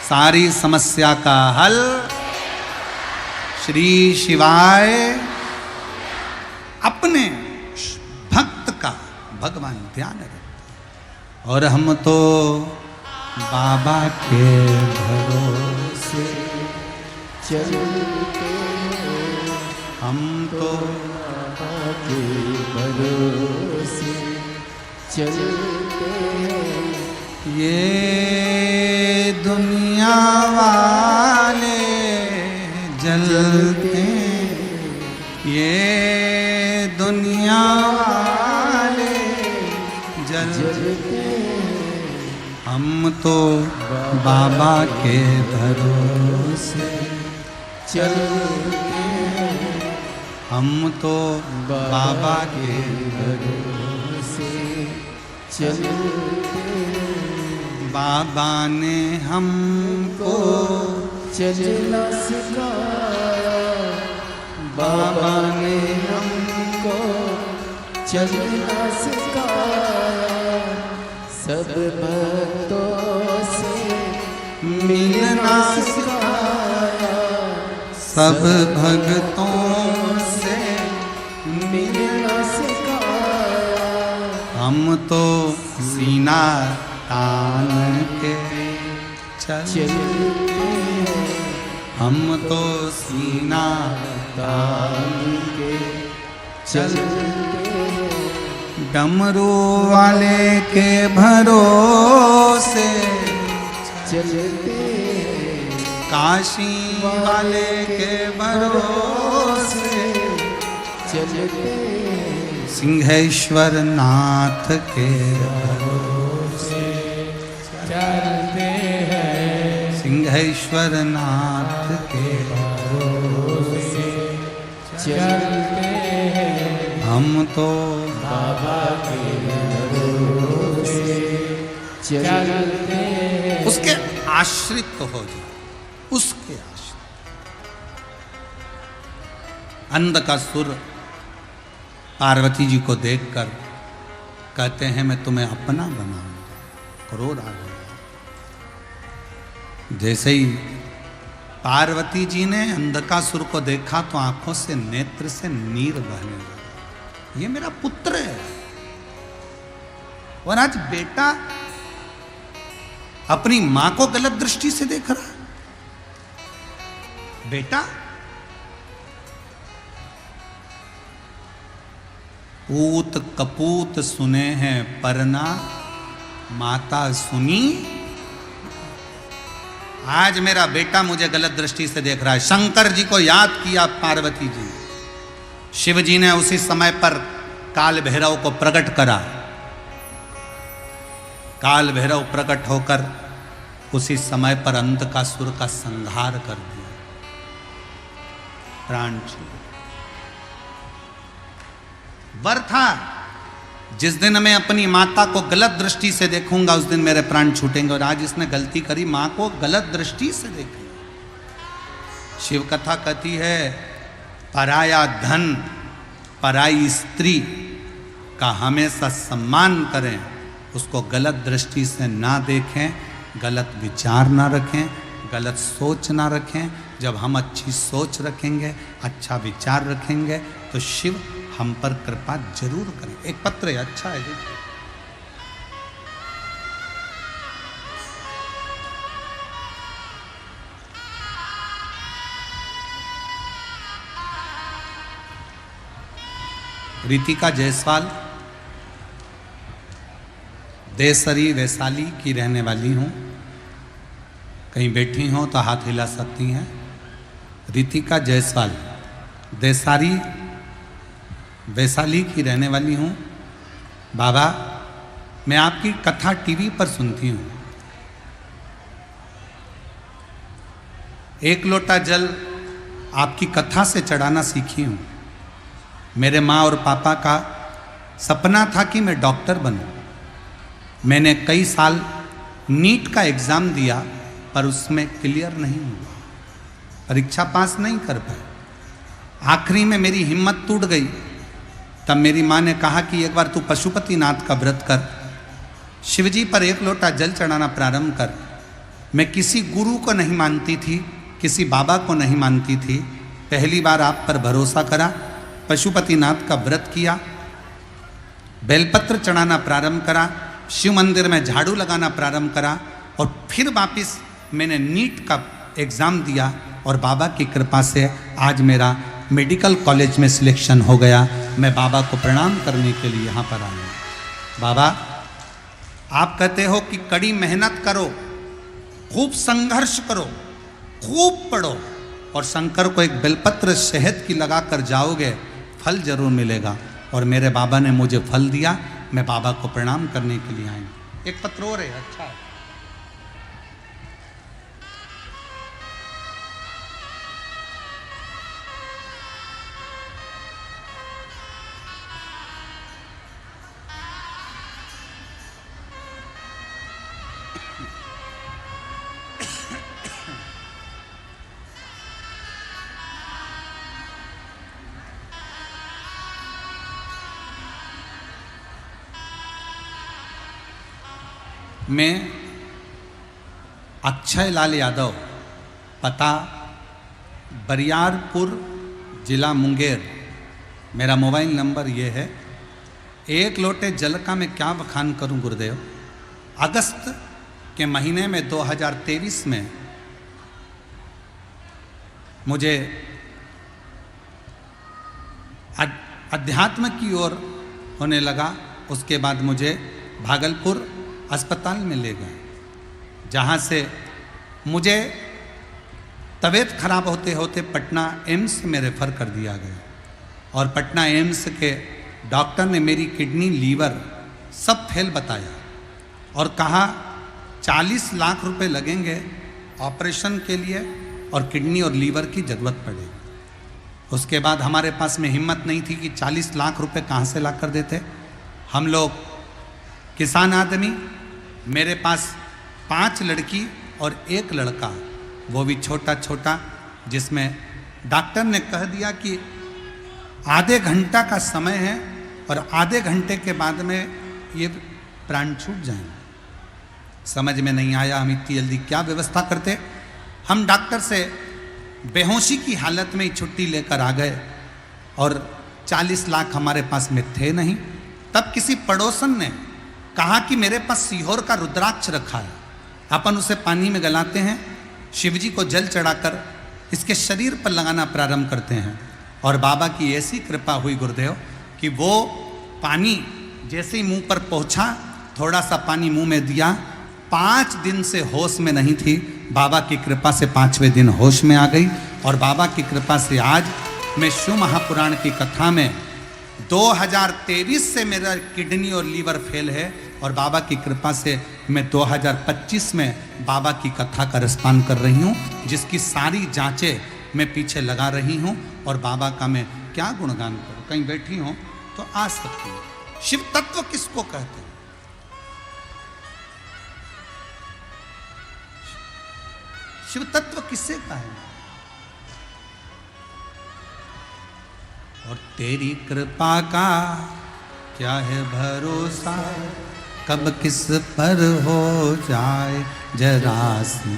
सारी समस्या का हल श्री शिवाय। अपने भक्त का भगवान ध्यान रखते, और हम तो बाबा के भरोसे चलते, हम तो बाबा के भरोसे चलते। ये दुनिया वाले जलते, ये दुनिया वाले जलते, हम तो बाबा के भरोसे चलते, हम तो बाबा के भरोसे चलते। बाबा ने हमको चलना सिखाया, बाबा ने हमको चलना सिखाया, सब भक्तों से मिलना सिखाया, सब भक्तों से मिलना सिखाया। हम तो सीना तान के चलते, हम तो सीना तान के चलते, डमरू वाले के भरोसे चलते, काशी वाले के भरोसे चलते, सिंहेश्वर नाथ के भरोसे महेश्वर नाथ के भरोसे चलते हैं हम तो बाबा के भरोसे चलते हैं। उसके आश्रित तो हो जाओ, उसके आश्रित। अंधकासुर पार्वती जी को देखकर कहते हैं मैं तुम्हें अपना बनाऊंगा, क्रोध आ गया। जैसे ही पार्वती जी ने अंधकासुर को देखा तो आंखों से नेत्र से नीर बहने लगा। ये मेरा पुत्र है, और आज बेटा अपनी मां को गलत दृष्टि से देख रहा। बेटा पूत कपूत सुने हैं परना माता सुनी। आज मेरा बेटा मुझे गलत दृष्टि से देख रहा है। शंकर जी को याद किया पार्वती जी, शिव जी ने उसी समय पर काल भैरव को प्रकट करा। काल भैरव प्रकट होकर उसी समय पर अंधकासुर का संहार कर दिया, प्राण छूट। वर था जिस दिन मैं अपनी माता को गलत दृष्टि से देखूंगा उस दिन मेरे प्राण छूटेंगे, और आज इसने गलती करी, मां को गलत दृष्टि से देखी। शिव कथा कहती है पराया धन पराई स्त्री का हमेशा सम्मान करें, उसको गलत दृष्टि से ना देखें, गलत विचार ना रखें, गलत सोच ना रखें। जब हम अच्छी सोच रखेंगे, अच्छा विचार रखेंगे तो शिव हम पर कृपा जरूर करें। एक पत्र है, अच्छा है देखिए। रितिका जायसवाल देसरी वैशाली की रहने वाली हूँ। कहीं बैठी हो तो हाथ हिला सकती हैं। रितिका जायसवाल देसारी वैशाली की रहने वाली हूँ। बाबा मैं आपकी कथा टीवी पर सुनती हूँ। एक लोटा जल आपकी कथा से चढ़ाना सीखी हूँ। मेरे माँ और पापा का सपना था कि मैं डॉक्टर बनूं। मैंने कई साल नीट का एग्ज़ाम दिया पर उसमें क्लियर नहीं हुआ, परीक्षा पास नहीं कर पाए। आखिरी में मेरी हिम्मत टूट गई। तब मेरी माँ ने कहा कि एक बार तू पशुपतिनाथ का व्रत कर, शिवजी पर एक लोटा जल चढ़ाना प्रारंभ कर। मैं किसी गुरु को नहीं मानती थी, किसी बाबा को नहीं मानती थी। पहली बार आप पर भरोसा करा, पशुपतिनाथ का व्रत किया, बेलपत्र चढ़ाना प्रारंभ करा, शिव मंदिर में झाड़ू लगाना प्रारंभ करा, और फिर वापस मैंने नीट का एग्ज़ाम दिया और बाबा की कृपा से आज मेरा मेडिकल कॉलेज में सिलेक्शन हो गया। मैं बाबा को प्रणाम करने के लिए यहाँ पर आया। बाबा आप कहते हो कि कड़ी मेहनत करो, खूब संघर्ष करो, खूब पढ़ो, और शंकर को एक बेलपत्र शहद की लगा कर जाओगे, फल जरूर मिलेगा। और मेरे बाबा ने मुझे फल दिया। मैं बाबा को प्रणाम करने के लिए आई। एक पत्र और है, अच्छा है। मैं अक्षय लाल यादव, पता बरियारपुर, जिला मुंगेर, मेरा मोबाइल नंबर ये है। एक लोटे जल का मैं क्या बखान करूं गुरुदेव। अगस्त के महीने में 2023 में मुझे अध्यात्म की ओर होने लगा। उसके बाद मुझे भागलपुर अस्पताल में ले गए, जहाँ से मुझे तबीयत खराब होते होते पटना एम्स में रेफ़र कर दिया गया। और पटना एम्स के डॉक्टर ने मेरी किडनी, लीवर सब फेल बताया और कहा 40 लाख रुपए लगेंगे ऑपरेशन के लिए और किडनी और लीवर की जरूरत पड़ेगी। उसके बाद हमारे पास में हिम्मत नहीं थी कि 40 लाख रुपए कहाँ से ला कर देते। हम लोग किसान आदमी, मेरे पास 5 लड़की और 1 लड़का, वो भी छोटा छोटा, जिसमें डॉक्टर ने कह दिया कि आधे घंटा का समय है और आधे घंटे के बाद में ये प्राण छूट जाएंगे। समझ में नहीं आया हम इतनी जल्दी क्या व्यवस्था करते। हम डॉक्टर से बेहोशी की हालत में ही छुट्टी लेकर आ गए और 40 लाख हमारे पास में थे नहीं। तब किसी पड़ोसन ने कहा कि मेरे पास सीहोर का रुद्राक्ष रखा है, अपन उसे पानी में गलाते हैं, शिव जी को जल चढ़ाकर इसके शरीर पर लगाना प्रारंभ करते हैं। और बाबा की ऐसी कृपा हुई गुरुदेव कि वो पानी जैसे ही मुंह पर पहुंचा, थोड़ा सा पानी मुंह में दिया, 5 दिन से होश में नहीं थी। बाबा की कृपा से 5वें दिन होश में आ गई। और बाबा की कृपा से आज मैं शिव महापुराण की कथा में 2023 से मेरा किडनी और लीवर फेल है और बाबा की कृपा से मैं 2025 में बाबा की कथा का रसपान कर रही हूँ, जिसकी सारी जांचें मैं पीछे लगा रही हूँ। और बाबा का मैं क्या गुणगान करूँ, कहीं बैठी हूँ तो आ सकती हूँ। शिव तत्व किसको कहते हैं? शिव तत्व किससे कहें? और तेरी कृपा का क्या है भरोसा, कब किस पर हो जाए जरासी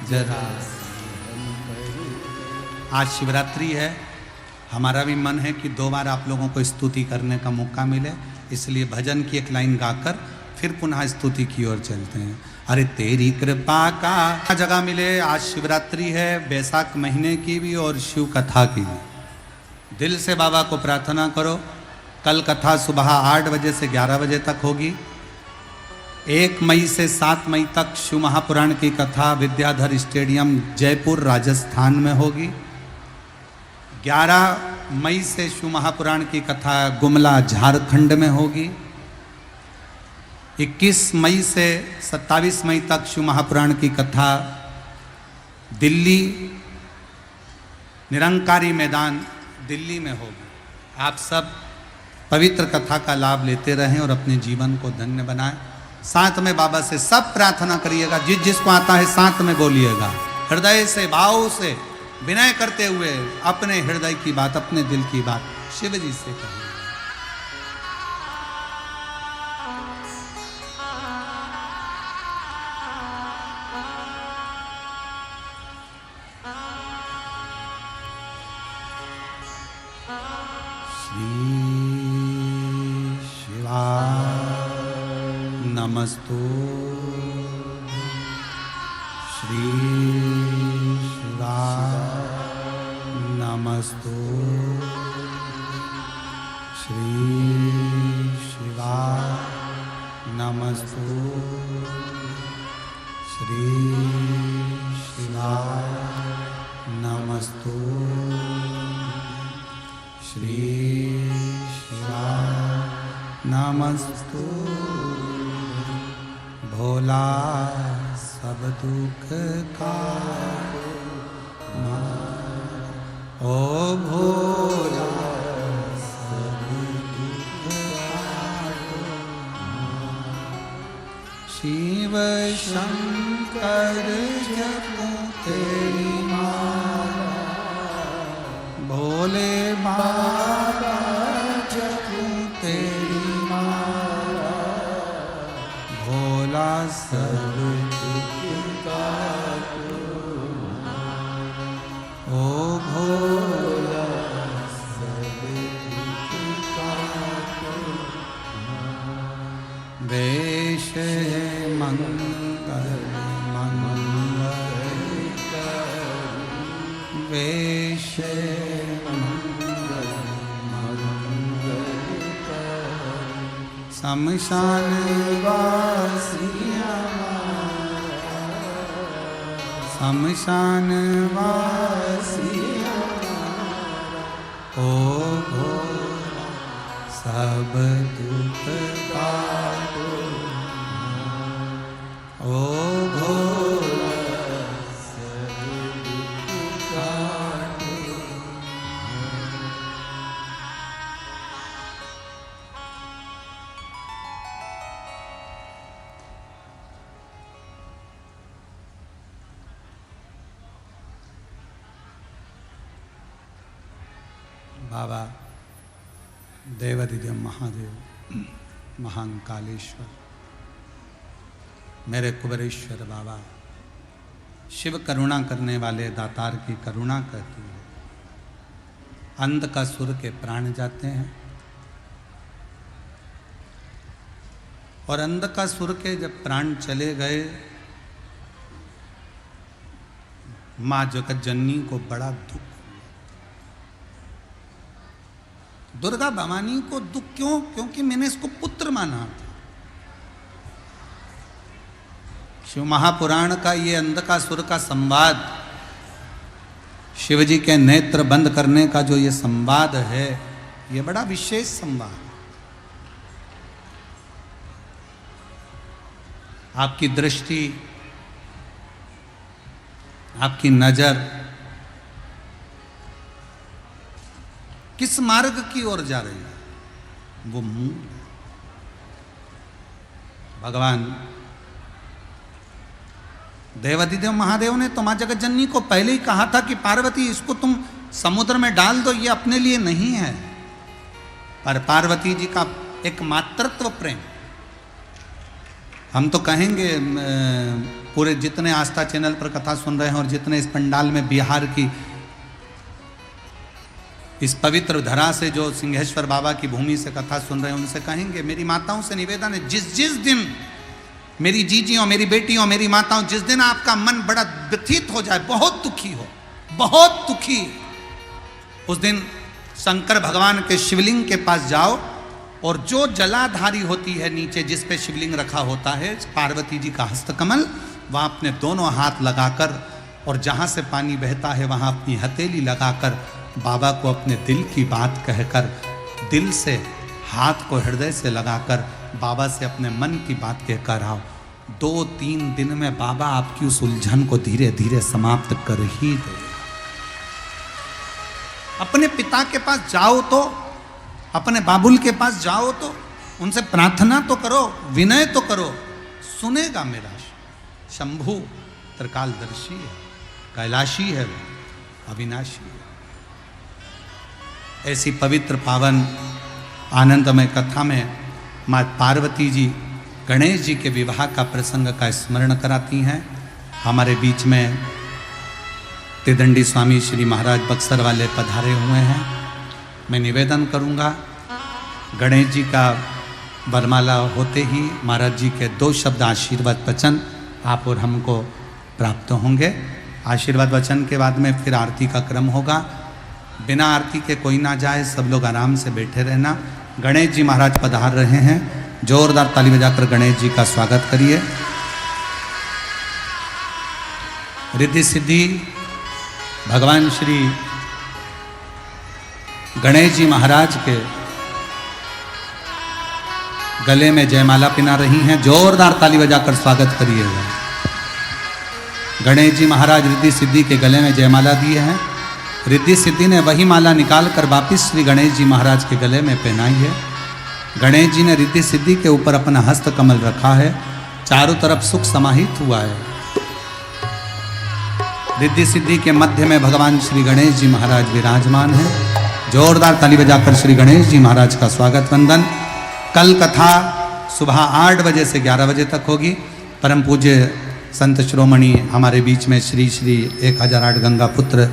जरासी। आज शिवरात्रि है, हमारा भी मन है कि 2 बार आप लोगों को स्तुति करने का मौका मिले, इसलिए भजन की एक लाइन गाकर फिर पुनः स्तुति की ओर चलते हैं। अरे तेरी कृपा का जगह मिले। आज शिवरात्रि है, बैसाख महीने की भी और शिव कथा की भी। दिल से बाबा को प्रार्थना करो। कल कथा सुबह 8 बजे से 11 बजे तक होगी। 1 मई से 7 मई तक शिव महापुराण की कथा विद्याधर स्टेडियम जयपुर राजस्थान में होगी। 11 मई से शिव महापुराण की कथा गुमला झारखंड में होगी। 21 मई से 27 मई तक शिव महापुराण की कथा दिल्ली निरंकारी मैदान दिल्ली में होगी। आप सब पवित्र कथा का लाभ लेते रहें और अपने जीवन को धन्य बनाएं। साथ में बाबा से सब प्रार्थना करिएगा, जिसको आता है साथ में बोलिएगा, हृदय से भाव से विनय करते हुए अपने हृदय की बात, अपने दिल की बात शिव जी से कहिए। नमस्तु श्री शिवाय नमस्तु श्री शिवाय नमस्तु श्री शिवाय नमस्तु श्री शिवाय नमस्तु। भोला सब दुख का ओ भोला सब दुख शिव शंकर जपूं तेरी माला, भोले बाबा जपूं तेरी माला, भोला सब दुख काटो ओ भोला सब दुख काटो। वेश है मंगल मंगल वेश मंगल मंगल शमशान वासिया शमशान वासिया ओ भोला सब दुख काटो बाबा देवाधिदेव महादेव महाकालेश्वर, मेरे कुबेरेश्वर बाबा, शिव करुणा करने वाले दातार की करुणा कहती है। अंधकासुर के प्राण जाते हैं और अंधकासुर के जब प्राण चले गए, माँ जगत जननी को बड़ा दुख। दुर्गा भवानी को दुख क्यों? क्योंकि मैंने इसको पुत्र माना था। शिव महापुराण का ये अंधकासुर का संवाद, शिव जी के नेत्र बंद करने का जो ये संवाद है, ये बड़ा विशेष संवाद। आपकी दृष्टि, आपकी नजर किस मार्ग की ओर जा रही है? वो मूल भगवान देवाधिदेव महादेव ने तो मां जगत जननी को पहले ही कहा था कि पार्वती इसको तुम समुद्र में डाल दो, ये अपने लिए नहीं है। पर पार्वती जी का एक मातृत्व प्रेम, हम तो कहेंगे पूरे जितने आस्था चैनल पर कथा सुन रहे हैं और जितने इस पंडाल में बिहार की इस पवित्र धरा से जो सिंहेश्वर बाबा की भूमि से कथा सुन रहे हैं, उनसे कहेंगे, मेरी माताओं से निवेदन है, जिस दिन मेरी जीजियों, मेरी बेटियों, मेरी माताओं, जिस दिन आपका मन बड़ा व्यथित हो जाए, बहुत दुखी हो, बहुत दुखी, उस दिन शंकर भगवान के शिवलिंग के पास जाओ और जो जलाधारी होती है नीचे जिस पे शिवलिंग रखा होता है, पार्वती जी का हस्तकमल, वहाँ अपने दोनों हाथ लगाकर और जहाँ से पानी बहता है वहाँ अपनी हथेली लगाकर बाबा को अपने दिल की बात कहकर, दिल से हाथ को हृदय से लगाकर बाबा से अपने मन की बात कहकर आओ। 2-3 दिन में बाबा आपकी उस उलझन को धीरे धीरे समाप्त कर ही दे। अपने पिता के पास जाओ तो, अपने बाबुल के पास जाओ तो, उनसे प्रार्थना तो करो, विनय तो करो, सुनेगा मेरा शंभु त्रिकालदर्शी है, कैलाशी है, वो अविनाशी है। ऐसी पवित्र पावन आनंदमय कथा में माँ पार्वती जी गणेश जी के विवाह का प्रसंग का स्मरण कराती हैं। हमारे बीच में त्रिदंडी स्वामी श्री महाराज बक्सर वाले पधारे हुए हैं। मैं निवेदन करूंगा, गणेश जी का वरमाला होते ही महाराज जी के 2 शब्द आशीर्वाद वचन आप और हमको प्राप्त होंगे। आशीर्वाद वचन के बाद में फिर आरती का क्रम होगा। बिना आरती के कोई ना जाए, सब लोग आराम से बैठे रहना। गणेश जी महाराज पधार रहे हैं, जोरदार ताली बजाकर गणेश जी का स्वागत करिए। रिद्धि सिद्धि भगवान श्री गणेश जी महाराज के गले में जयमाला पिना रही हैं, जोरदार ताली बजाकर स्वागत करिएगा। गणेश जी महाराज रिद्धि सिद्धि के गले में जयमाला दिए हैं। रिद्धि सिद्धि ने वही माला निकाल कर वापिस श्री गणेश जी महाराज के गले में पहनाई है। गणेश जी ने रिद्धि सिद्धि के ऊपर अपना हस्त कमल रखा है, चारों तरफ सुख समाहित हुआ है। रिद्धि सिद्धि के मध्य में भगवान श्री गणेश जी महाराज विराजमान हैं। जोरदार ताली बजाकर श्री गणेश जी महाराज का स्वागत वंदन। कल कथा सुबह 8 बजे से 11 बजे तक होगी। परम पूज्य संत शिरोमणि हमारे बीच में श्री 1008 गंगा पुत्र